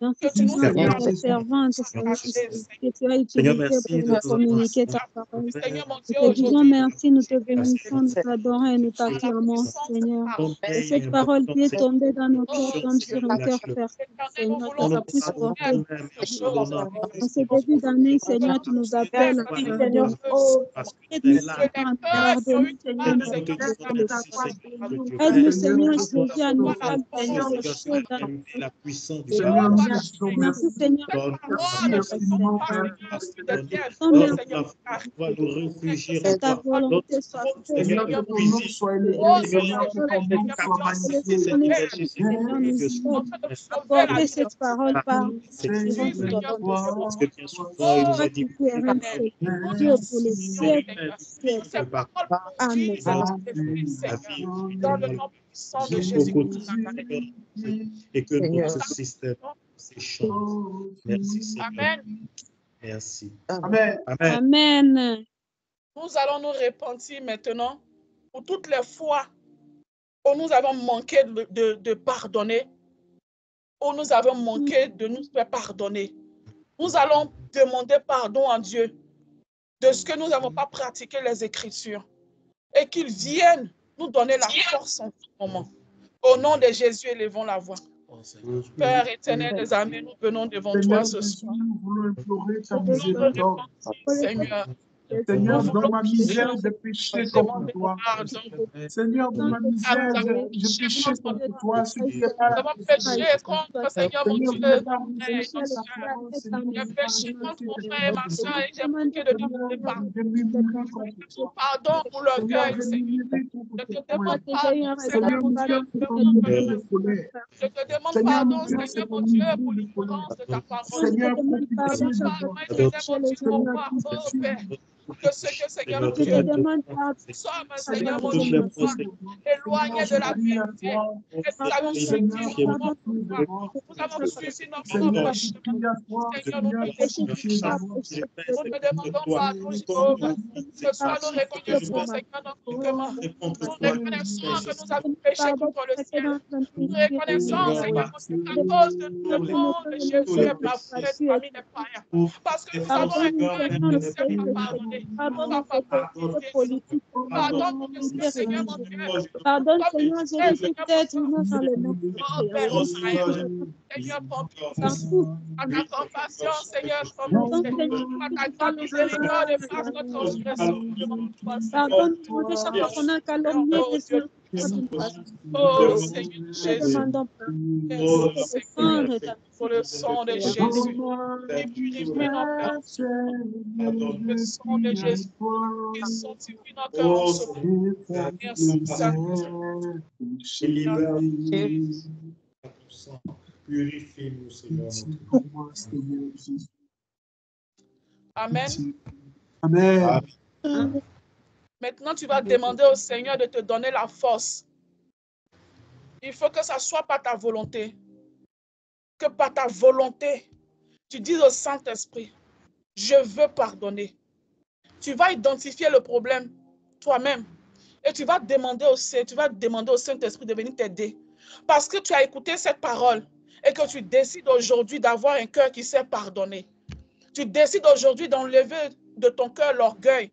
Merci Seigneur pour ta servante, Seigneur, que tu as utilisée pour nous communiquer ta parole. Nous te disons merci, nous te bénissons, nous t'adorons et nous t'acclamons, Seigneur. Et cette parole qui est tombée dans nos cœurs tombe sur un cœur fertile, Seigneur, que ça puisse porter. En ce début d'année, Seigneur, tu nous appelles à Seigneur, aide-nous à pardonner, Seigneur, aide-nous, Seigneur, Jésus, à nous pardonner les choses dans notre vie. Merci Seigneur. Que ta volonté soit faite. Seigneur, nous aide à porter cette parole par Dieu pour les siècles. Amen.
Dans le nom puissant de Jésus.
Et que notre système s'échange. Merci Seigneur.
Amen.
Merci.
Amen.
Amen.
Nous allons nous repentir maintenant pour toutes les fois où nous avons manqué de pardonner, où nous avons manqué de nous faire pardonner. Nous allons demander pardon à Dieu de ce que nous n'avons pas pratiqué les Écritures et qu'il vienne nous donner la force en ce moment. Au nom de Jésus, élevons la voix. Père éternel des armées, nous venons devant toi ce soir. Seigneur,
Seigneur, dans ma misère, j'ai péché contre toi. Seigneur, dans ma misère, j'ai péché contre toi.
Nous avons péché contre Seigneur mon Dieu. J'ai péché contre mon frère et ma soeur et j'ai manqué de demander pardon pour l'orgueil, Seigneur. Je te demande pardon, Seigneur mon Dieu, je te demande pardon, Seigneur mon Dieu, pour l'ignorance de ta parole.
Seigneur,
Pardon, éternel mon Dieu, mon roi, oh Père. Que ce que Seigneur mon Dieu, nous sommes, Seigneur mon Dieu, éloignés de la vérité. Et nous avons suivi notre Seigneur, nous te demandons pardon, Jéhovah. Que soit nos reconnaissances, Seigneur, nous reconnaissons que nous avons péché contre le ciel. Nous reconnaissons, Seigneur, à cause de nous, le nom de Jésus, les bafoués, les familles, les païens. Parce que nous avons un cœur qui ne sait pas pardonner.
Pardonne cette politique.
Pardonne le Seigneur mon Dieu.
Pardonne Seigneur Jésus, peut-être nous dans le nom de
Seigneur, pour à ta compassion, Seigneur, à ta grande miséricorde, efface notre transgression.
Pardonne-nous de chaque fois qu'on a calomnié les autres.
Oh Seigneur Jésus, pour le sang de Jésus, et purifie nos cœurs. Le sang de Jésus, et sanctifie nos cœurs. Merci, Seigneur.
Purifie-nous, Seigneur.
Amen.
Amen.
Maintenant, tu vas demander au Seigneur de te donner la force. Il faut que ça soit par ta volonté. Que par ta volonté, tu dises au Saint-Esprit, je veux pardonner. Tu vas identifier le problème toi-même et tu vas demander au Saint-Esprit de venir t'aider. Parce que tu as écouté cette parole et que tu décides aujourd'hui d'avoir un cœur qui sait pardonner. Tu décides aujourd'hui d'enlever de ton cœur l'orgueil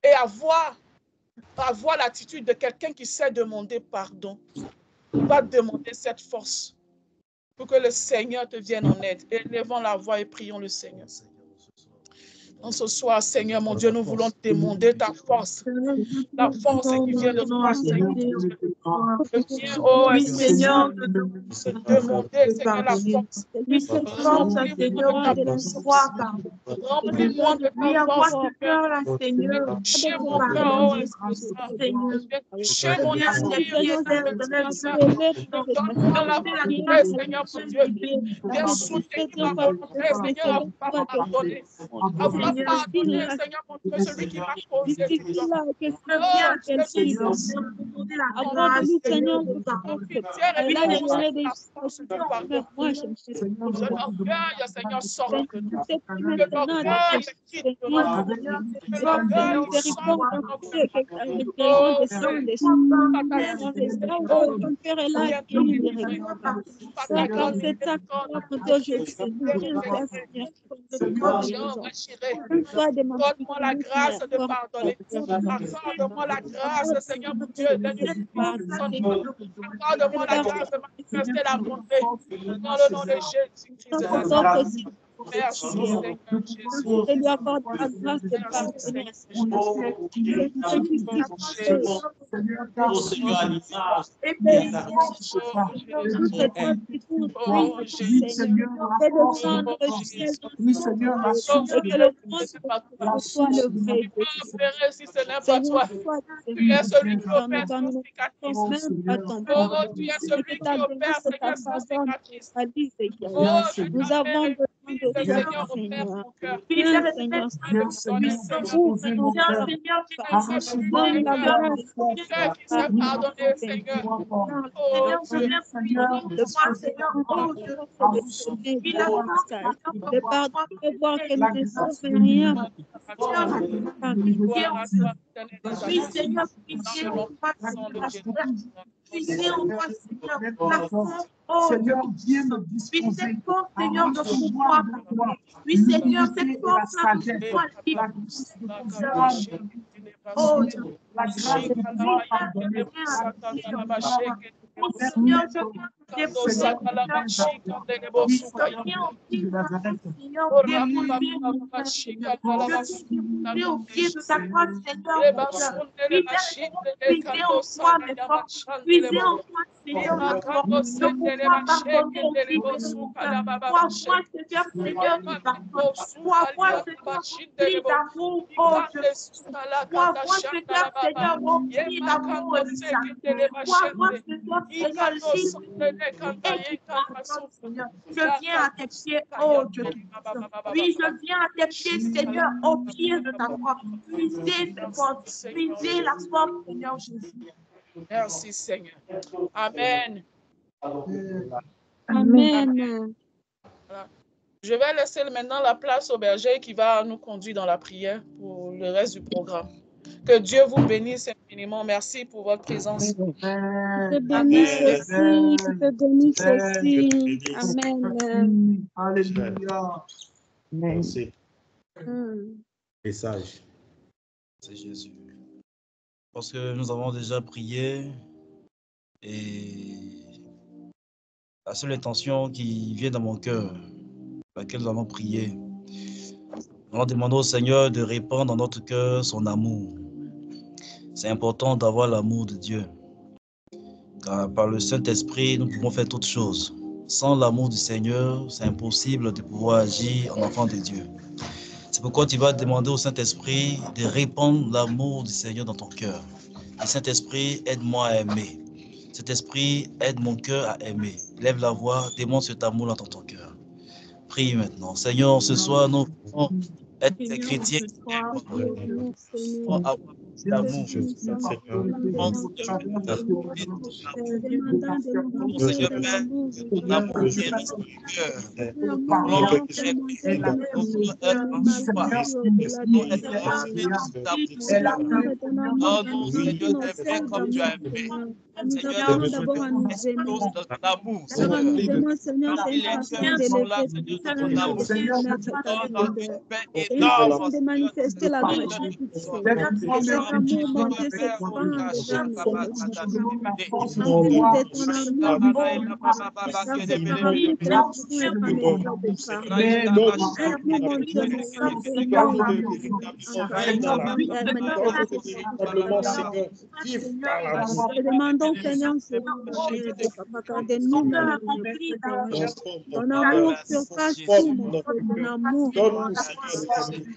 et avoir l'attitude de quelqu'un qui sait demander pardon. Tu vas demander cette force pour que le Seigneur te vienne en aide. Élevons la voix et prions le Seigneur. En ce soir, Seigneur, mon Dieu, nous voulons te demander ta force. La force qui vient de toi, Seigneur.
Oui, Seigneur,
de demander, Seigneur, la force.
Oui, cette force, Seigneur, de la foi,
Remplis-moi de ta force,
ce cœur-là, Seigneur.
Chez mon cœur, oh Seigneur. Chez mon esprit, donne-moi la volonté, Seigneur, mon Dieu. Viens soutenir ma volonté, Seigneur, à pardonner. À pardonner, Seigneur mon Dieu, celui qui m'a causé du tort.
Accorde-lui, Seigneur, de elle a géré des situations. Moi, je me suis
l'orgueil, Seigneur, sort de nous.
que l'orgueil quitte de nous. L'orgueil sort de nos cœurs. Ton cœur est là, c'est ça
donne-moi la grâce de pardonner. Accorde-moi la grâce, Seigneur mon Dieu, accorde-moi la grâce de manifester la bonté. Dans le nom de Jésus-Christ de Nazareth. Merci, Seigneur Jésus.
Je lui accorde la grâce de pardonner.
Si ce n'est pas toi, tu es celui qui opère sans cicatrice. Oh, tu es celui qui opère, Seigneur, sans cicatrice.
Nous avons besoin de toi, Seigneur.
Pardonnez, Seigneur.
De pardonner, voir que nous ne sommes rien.
Oui, Seigneur,
Seigneur, viens me disposer.
Seigneur, de pouvoir. Oui, Seigneur, cette force
la grâce de pouvoir pardonner.
Seigneur, je viens à tes pieds, oh Dieu. Oui, je viens à tes pieds, Seigneur, au pied de ta croix. Brisez cette porte, brisez la porte, Seigneur Jésus.
Merci, Seigneur. Amen.
Amen.
Je vais laisser maintenant la place au berger qui va nous conduire dans la prière pour le reste du programme. Que Dieu vous bénisse infiniment. Merci pour votre présence.
Que bénisse aussi, que bénisse aussi. Amen.
Alléluia.
Merci. Message.
C'est Jésus. Parce que nous avons déjà prié et la seule intention qui vient dans mon cœur, laquelle nous avons prié, nous allons demander au Seigneur de répandre dans notre cœur son amour. C'est important d'avoir l'amour de Dieu. Car par le Saint-Esprit, nous pouvons faire toutes choses. Sans l'amour du Seigneur, c'est impossible de pouvoir agir en enfant de Dieu. C'est pourquoi tu vas demander au Saint-Esprit de répandre l'amour du Seigneur dans ton cœur. Et Saint-Esprit, aide-moi à aimer. Saint-Esprit, aide mon cœur à aimer. Lève la voix, démontre cet amour dans ton cœur. Prie maintenant. Seigneur, ce soir, nous pouvons être des chrétiens qui aiment avoir l'amour.
De manifester la gratitude. Demandons Oh Seigneur, c'est Papa, gardez-nous dans ton amour surpasse tout, mon Dieu, ton amour.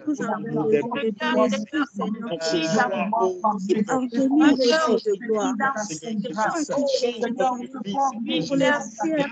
Nous avons besoin de ton esprit, Seigneur. Ordonne Jésus de gloire. Pour les ciels,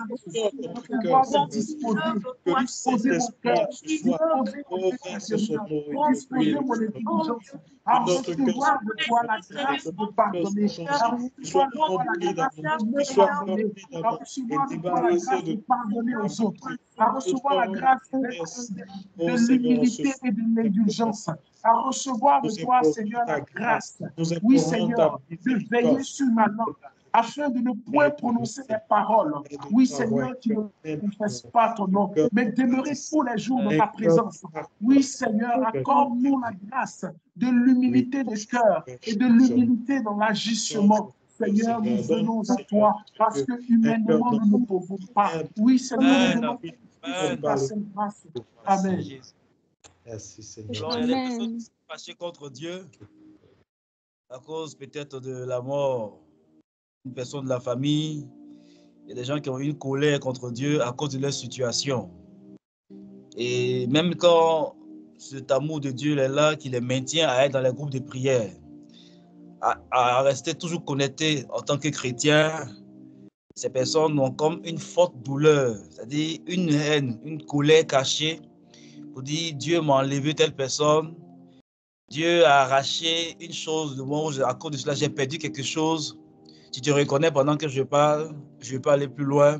à recevoir de toi la grâce de pardonner, à recevoir de toi la grâce de pardonner, à recevoir de toi la grâce de pardonner aux autres, à recevoir la grâce de l'humilité et de l'indulgence, à recevoir de toi, Seigneur, la grâce, oui, Seigneur, de veiller sur ma langue, afin de ne point prononcer des paroles, oui, Seigneur, qui ne confessent pas ton nom, mais demeurer tous les jours dans ta présence. Oui, Seigneur, accorde-nous la grâce de l'humilité des cœurs et de l'humilité dans l'agissement. Seigneur, nous venons à toi parce que humainement, nous ne pouvons pas. Oui, Seigneur, nous venons à ta sainte grâce. Amen.
Merci, Seigneur.
Alors, il y a des personnes qui sont fâchées contre Dieu à cause peut-être de la mort d'une personne de la famille. Il y a des gens qui ont une colère contre Dieu à cause de leur situation. Et même quand cet amour de Dieu est là, qui les maintient à être dans les groupes de prière, à rester toujours connectés en tant que chrétiens, ces personnes ont comme une forte douleur, c'est-à-dire une haine, une colère cachée pour dire Dieu m'a enlevé telle personne, Dieu a arraché une chose de moi, à cause de cela j'ai perdu quelque chose. Tu te reconnais pendant que je parle, je ne vais pas aller plus loin.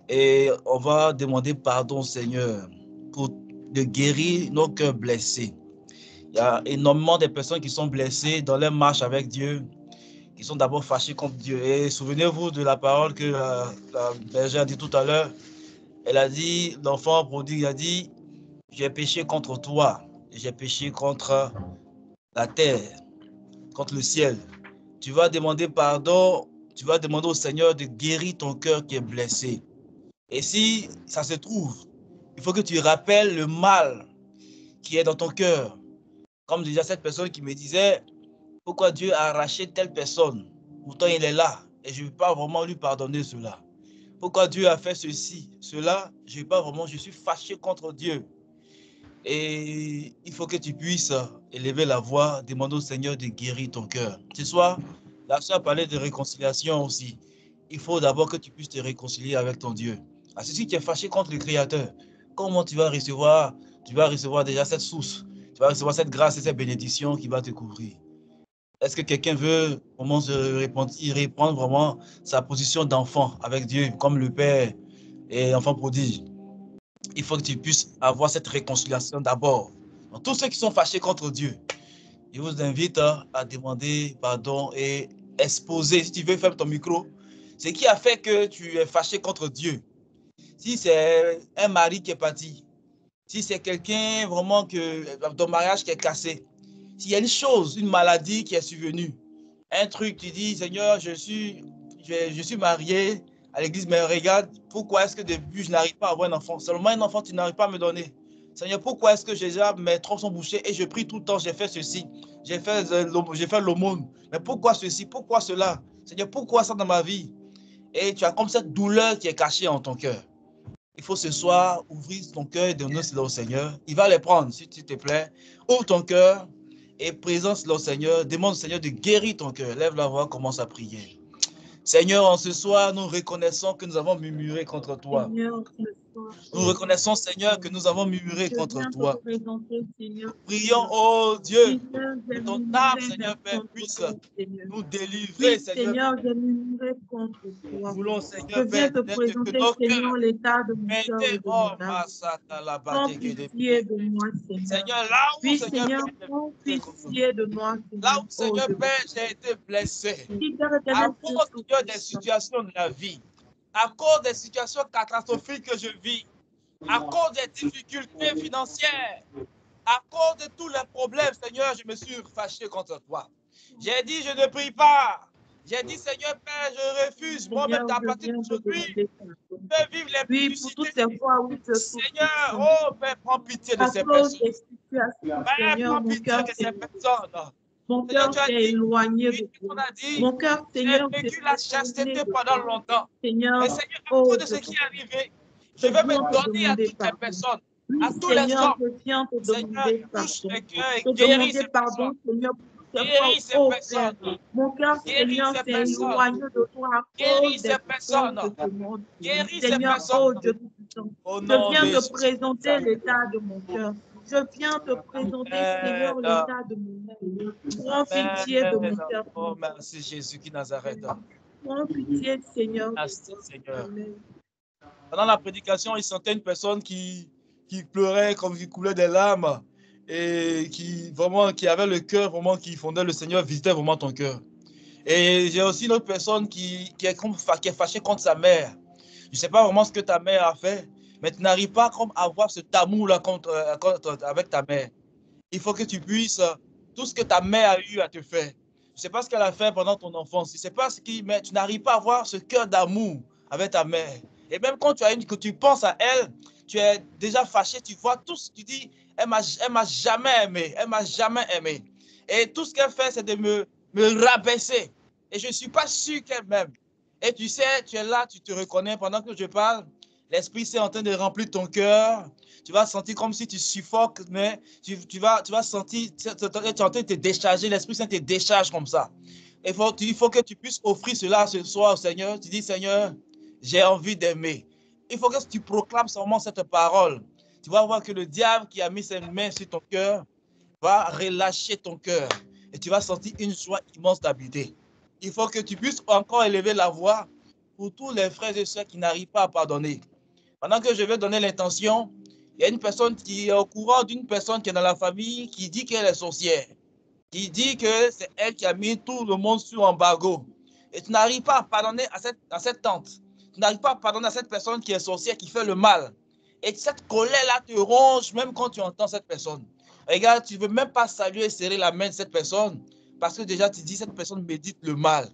Et on va demander pardon, Seigneur, pour de guérir nos cœurs blessés. Il y a énormément de personnes qui sont blessées dans leur marche avec Dieu, qui sont d'abord fâchées contre Dieu. Et souvenez-vous de la parole que la bergère a dit tout à l'heure. Elle a dit, l'enfant prodigue a dit, j'ai péché contre toi, j'ai péché contre la terre, contre le ciel. Tu vas demander pardon, tu vas demander au Seigneur de guérir ton cœur qui est blessé. Et si ça se trouve, il faut que tu rappelles le mal qui est dans ton cœur. Comme déjà cette personne qui me disait, pourquoi Dieu a arraché telle personne? Pourtant il est là et je ne vais pas vraiment lui pardonner cela. Pourquoi Dieu a fait ceci, cela? Je vais pas vraiment, je suis fâché contre Dieu. Et il faut que tu puisses élever la voix, demander au Seigneur de guérir ton cœur. Ce soir, la sœur parlait de réconciliation aussi. Il faut d'abord que tu puisses te réconcilier avec ton Dieu. À celui qui est fâché contre le Créateur, comment tu vas recevoir déjà cette source, tu vas recevoir cette grâce et cette bénédiction qui va te couvrir. Est-ce que quelqu'un veut vraiment se repentir et prendre vraiment sa position d'enfant avec Dieu, comme le Père et l'enfant prodige? Il faut que tu puisses avoir cette réconciliation d'abord. Tous ceux qui sont fâchés contre Dieu, je vous invite à demander pardon et exposer, si tu veux faire ton micro, ce qui a fait que tu es fâché contre Dieu. Si c'est un mari qui est parti, si c'est quelqu'un vraiment que ton mariage qui est cassé, s'il y a une chose, une maladie qui est survenue, un truc, tu dis, Seigneur, je suis marié à l'église, mais regarde, pourquoi est-ce que depuis je n'arrive pas à avoir un enfant? Seulement un enfant, tu n'arrives pas à me donner. Seigneur, pourquoi est-ce que déjà mes troncs sont bouchés et je prie tout le temps, j'ai fait ceci, j'ai fait l'aumône, mais pourquoi ceci, pourquoi cela? Seigneur, pourquoi ça dans ma vie? Et tu as comme cette douleur qui est cachée en ton cœur. Il faut ce soir ouvrir ton cœur et donner cela au Seigneur. Il va les prendre, s'il te plaît. Ouvre ton cœur et présente le Seigneur. Demande au Seigneur de guérir ton cœur. Lève la voix, commence à prier. Seigneur, en ce soir, nous reconnaissons que nous avons murmuré contre toi. Nous reconnaissons, Seigneur, que nous avons murmuré contre toi. Prions, oh Dieu, que ton âme, Seigneur Père, puisse nous délivrer, Seigneur. Nous voulons, Seigneur Père, que nos cœurs mettez hors ma pitié de moi, Seigneur, là où, Seigneur, là où, Seigneur Père, j'ai été blessé, à cause, Seigneur, des situations de la vie, à cause des situations catastrophiques que je vis, à cause des difficultés financières, à cause de tous les problèmes, Seigneur, je me suis fâché contre toi. J'ai dit, je ne prie pas. J'ai dit, Seigneur Père, je refuse moi-même d'à partir d'aujourd'hui de vivre les publicités. Seigneur, oh Père, prends pitié de ces personnes. Père, prends pitié de ces personnes.
Mon cœur s'est éloigné de toi. Mon cœur, Seigneur,
j'ai vécu la chasteté pendant longtemps.
Seigneur,
Mais Seigneur, à cause de ce qui est arrivé, je vais me donner à toutes les personnes, à tous les hommes.
Seigneur,
touche les cœurs et guéris ces personnes. Guéris ces personnes.
Mon cœur, Seigneur, s'est éloigné de toi à cause des personnes.
Guéris ces
Seigneur,
personnes.
oh Dieu puissant, je viens te présenter l'état de mon cœur. Je viens te présenter, Seigneur, l'état de mon cœur. Prends pitié de mon cœur.
Oh, merci Jésus qui Nazareth.
Prends pitié, Seigneur.
Merci Seigneur. Pendant la prédication, il sentait une personne qui pleurait comme qui coulait des larmes et qui avait le cœur vraiment qui fondait le Seigneur, visitait vraiment ton cœur. Et j'ai aussi une autre personne qui est fâchée contre sa mère. Je ne sais pas vraiment ce que ta mère a fait, mais tu n'arrives pas comme à avoir cet amour-là avec ta mère. Il faut que tu puisses, tout ce que ta mère a eu à te faire. Je ne sais pas ce qu'elle a fait pendant ton enfance. Je ne sais pas mais tu n'arrives pas à avoir ce cœur d'amour avec ta mère. Et même quand que tu penses à elle, tu es déjà fâché, tu vois tout ce que tu dis, elle m'a jamais aimé, elle m'a jamais aimé. Et tout ce qu'elle fait, c'est de me rabaisser. Et je ne suis pas sûr qu'elle m'aime. Et tu sais, tu es là, tu te reconnais pendant que je parle. L'Esprit Saint est en train de remplir ton cœur. Tu vas sentir comme si tu suffoques, mais tu vas sentir, tu es en train de te décharger. L'Esprit Saint te décharge comme ça. Il faut que tu puisses offrir cela ce soir au Seigneur. Tu dis, Seigneur, j'ai envie d'aimer. Il faut que tu proclames seulement cette parole. Tu vas voir que le diable qui a mis ses mains sur ton cœur va relâcher ton cœur. Et tu vas sentir une joie immense d'habiter. Il faut que tu puisses encore élever la voix pour tous les frères et sœurs qui n'arrivent pas à pardonner. Pendant que je vais donner l'intention, il y a une personne qui est au courant d'une personne qui est dans la famille qui dit qu'elle est sorcière. Qui dit que c'est elle qui a mis tout le monde sur embargo. Et tu n'arrives pas à pardonner à cette tante. Tu n'arrives pas à pardonner à cette personne qui est sorcière, qui fait le mal. Et cette colère-là te ronge même quand tu entends cette personne. Regarde, tu ne veux même pas saluer et serrer la main de cette personne parce que déjà tu dis cette personne médite le mal.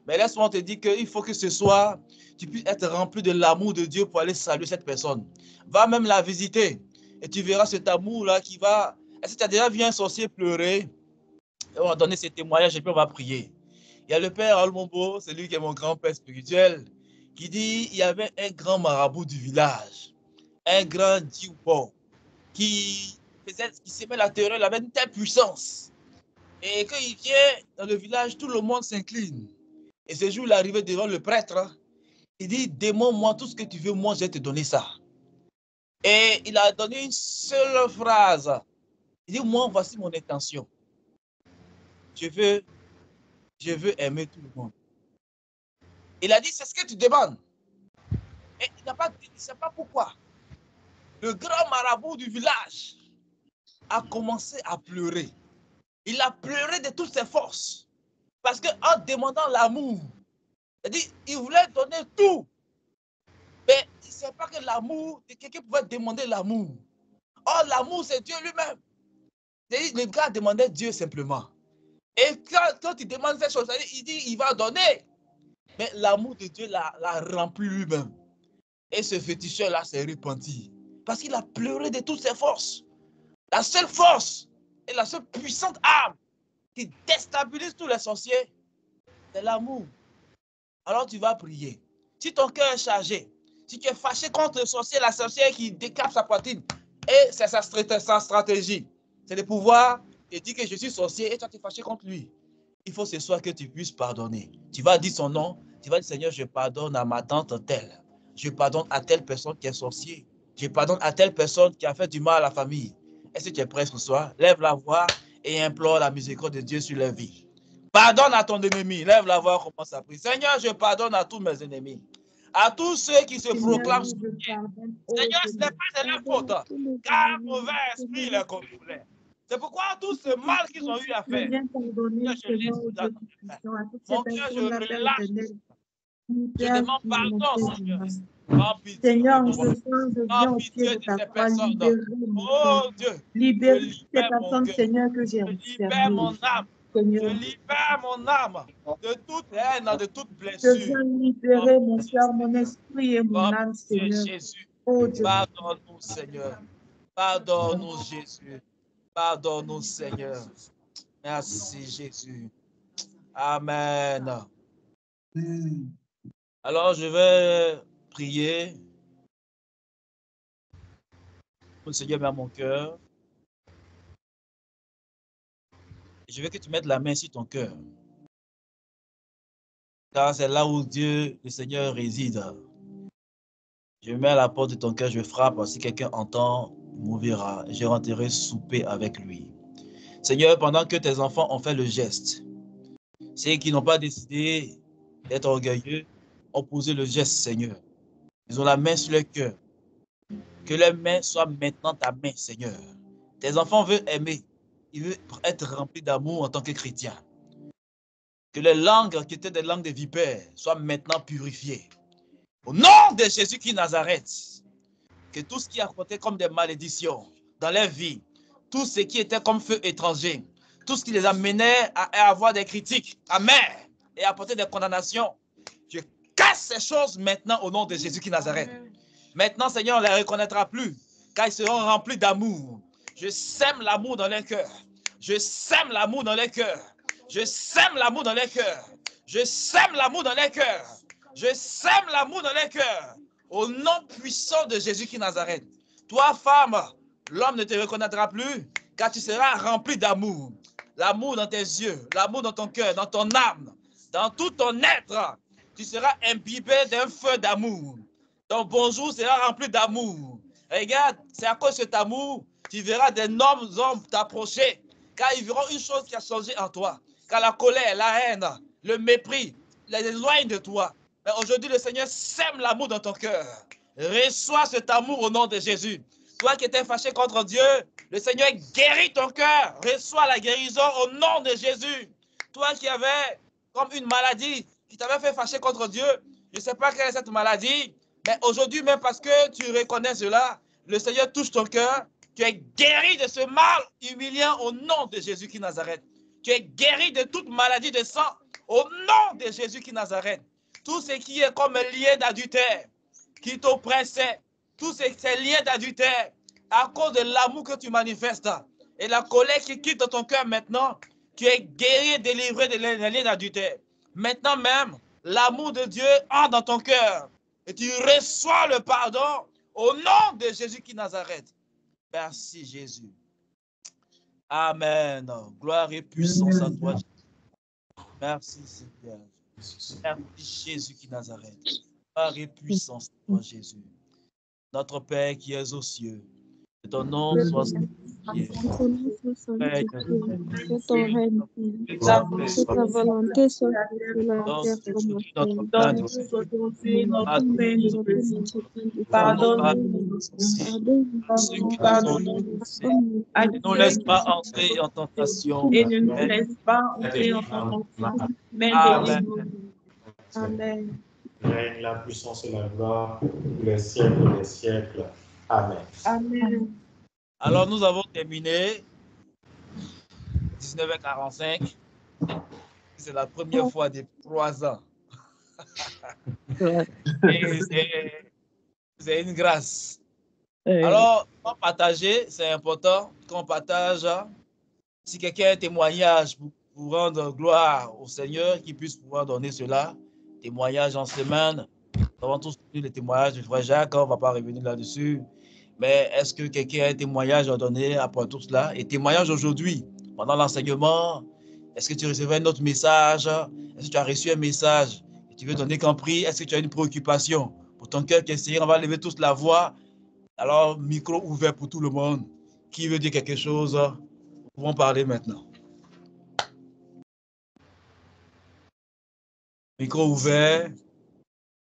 Mais laisse-moi te dire qu'il faut que ce soir, tu puisses être rempli de l'amour de Dieu pour aller saluer cette personne. Va même la visiter et tu verras cet amour-là qui va... Est-ce que tu as déjà vu un sorcier pleurer? On va donner ses témoignages et puis on va prier. Il y a le père Almombo, c'est lui qui est mon grand-père spirituel, qui dit il y avait un grand marabout du village, un grand Dioupo, qui s'aimait la terreur, il avait une telle puissance. Et quand il vient dans le village, tout le monde s'incline. Et ce jour, il est arrivé devant le prêtre. Il dit, demande-moi tout ce que tu veux, moi je vais te donner ça. Et il a donné une seule phrase. Il dit, moi, voici mon intention. Je veux aimer tout le monde. Il a dit, c'est ce que tu demandes. Et il n'a pas dit, il ne sait pas pourquoi. Le grand marabout du village a commencé à pleurer. Il a pleuré de toutes ses forces. Parce qu'en demandant l'amour, il voulait donner tout. Mais il ne sait pas que l'amour, quelqu'un pouvait demander l'amour. Or, l'amour, c'est Dieu lui-même. Le gars demandait Dieu simplement. Et quand il demande cette chose, il dit il va donner. Mais l'amour de Dieu l'a rempli lui-même. Et ce féticheur-là s'est repenti. Parce qu'il a pleuré de toutes ses forces. La seule force et la seule puissante arme qui déstabilise tous les sorciers, c'est l'amour. Alors tu vas prier. Si ton cœur est chargé, si tu es fâché contre le sorcier, la sorcière qui décape sa poitrine, et c'est sa stratégie, c'est de pouvoir te dire que je suis sorcier et toi tu es fâché contre lui. Il faut ce soir que tu puisses pardonner. Tu vas dire son nom, tu vas dire Seigneur, je pardonne à ma tante telle. Je pardonne à telle personne qui est sorcier. Je pardonne à telle personne qui a fait du mal à la famille. Est-ce que tu es prêt ce soir? Lève la voix et implore la miséricorde de Dieu sur leur vie. Pardonne à ton ennemi. Lève la voix, commence à prier. Seigneur, je pardonne à tous mes ennemis. À tous ceux qui se proclament sorciers. Seigneur, ce n'est pas de leur faute. Car mauvais esprit les contrôlait. C'est pourquoi tout ce mal qu'ils ont eu à faire, je laisse dans mon cœur, je relâche. Je demande pardon, Seigneur.
Seigneur, je viens au pied de ta croix, libérer
Oh Dieu,
libérer ces personnes, Seigneur, que j'ai
libère mon âme.
Seigneur.
Je libère mon âme de toute haine, de toute blessure.
Je viens libérer mon cœur, mon esprit et mon âme, Seigneur.
Jésus,
oh Dieu.
Pardonne-nous, Seigneur. Pardonne-nous, Jésus. Pardonne-nous, Seigneur. Merci, Jésus. Amen. Alors, je vais prier. Le Seigneur met à mon cœur. Je veux que tu mettes la main sur ton cœur. Car c'est là où Dieu, le Seigneur, réside. Je mets à la porte de ton cœur, je frappe. Si quelqu'un entend, m'ouvrira. Je rentrerai souper avec lui. Seigneur, pendant que tes enfants ont fait le geste, ceux qui n'ont pas décidé d'être orgueilleux ont posé le geste, Seigneur. Ils ont la main sur le cœur. Que leur main soit maintenant ta main, Seigneur. Tes enfants veulent aimer. Ils veulent être remplis d'amour en tant que chrétiens. Que les langues qui étaient des langues de vipères soient maintenant purifiées. Au nom de Jésus qui Nazareth, que tout ce qui apportait comme des malédictions dans leur vie, tout ce qui était comme feu étranger, tout ce qui les amenait à avoir des critiques amères et à apporter des condamnations, je casse ces choses maintenant au nom de Jésus qui Nazareth. Maintenant, Seigneur, on ne les reconnaîtra plus, car ils seront remplis d'amour. Je sème l'amour dans leur cœur. Je sème l'amour dans leur cœur. Je sème l'amour dans leur cœur. Je sème l'amour dans leur cœur. Je sème l'amour dans leur cœur. Au nom puissant de Jésus qui Nazareth. Toi, femme, l'homme ne te reconnaîtra plus, car tu seras rempli d'amour. L'amour dans tes yeux, l'amour dans ton cœur, dans ton âme, dans tout ton être. Tu seras imbibé d'un feu d'amour. Ton bonjour sera rempli d'amour. Regarde, c'est à cause de cet amour, tu verras d'énormes hommes t'approcher, car ils verront une chose qui a changé en toi. Car la colère, la haine, le mépris les éloignent de toi. Mais aujourd'hui, le Seigneur sème l'amour dans ton cœur. Reçois cet amour au nom de Jésus. Toi qui étais fâché contre Dieu, le Seigneur guérit ton cœur. Reçois la guérison au nom de Jésus. Toi qui avais comme une maladie qui t'avait fait fâcher contre Dieu, je ne sais pas quelle est cette maladie, mais aujourd'hui, même parce que tu reconnais cela, le Seigneur touche ton cœur. Tu es guéri de ce mal humiliant au nom de Jésus qui Nazareth. Tu es guéri de toute maladie de sang au nom de Jésus qui Nazareth. Tout ce qui est comme lié d'adultère, qui t'oppressait, tous ces liens d'adultère, à cause de l'amour que tu manifestes et la colère qui quitte ton cœur maintenant, tu es guéri et délivré des liens d'adultère. Maintenant même, l'amour de Dieu entre dans ton cœur et tu reçois le pardon au nom de Jésus qui Nazareth. Merci Jésus. Amen. Gloire et puissance à toi. Merci Seigneur. Merci Jésus qui Nazareth. Gloire et puissance à toi Jésus. Notre Père qui es aux cieux, que ton nom soit sanctifié.
Que ton règne vienne, que ta volonté soit faite sur la terre comme au ciel.
Ne nous laisse pas entrer en tentation.
Et ne nous laisse pas entrer en tentation. Amen.
Règne la puissance et la gloire pour les siècles des siècles. Amen.
Amen.
Alors, nous avons terminé 19h45. C'est la première fois depuis 3 ans. C'est une grâce. Alors, quand partager, c'est important qu'on partage. Si quelqu'un a un témoignage pour rendre gloire au Seigneur, qu'il puisse pouvoir donner cela. Témoignage en semaine. Nous avons tous lu les témoignages du frère Jacques, on ne va pas revenir là-dessus. Mais est-ce que quelqu'un a un témoignage à donner après tout cela? Et témoignage aujourd'hui, pendant l'enseignement, est-ce que tu recevais un autre message? Est-ce que tu as reçu un message et tu veux donner qu'en prix? Est-ce que tu as une préoccupation pour ton cœur qui est serré? On va lever tous la voix. Alors, micro ouvert pour tout le monde. Qui veut dire quelque chose? Nous pouvons parler maintenant. Micro ouvert.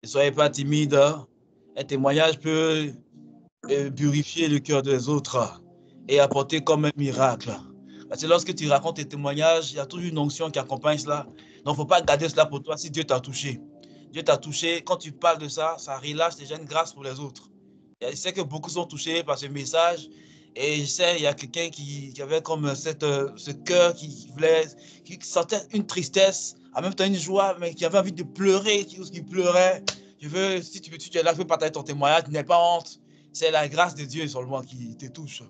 Ne soyez pas timide. Un témoignage peut purifier le cœur des autres et apporter comme un miracle. Parce que lorsque tu racontes tes témoignages, il y a toujours une onction qui accompagne cela. Donc, il ne faut pas garder cela pour toi si Dieu t'a touché. Dieu t'a touché. Quand tu parles de ça, ça relâche déjà une grâce pour les autres. Je sais que beaucoup sont touchés par ce message. Et je sais, il y a quelqu'un qui avait comme ce cœur qui sentait une tristesse, en même temps une joie, mais qui avait envie de pleurer, qui pleurait. Je veux, si tu es là, je veux partager ton témoignage, tu n'aie pas honte. C'est la grâce de Dieu seulement qui te touche.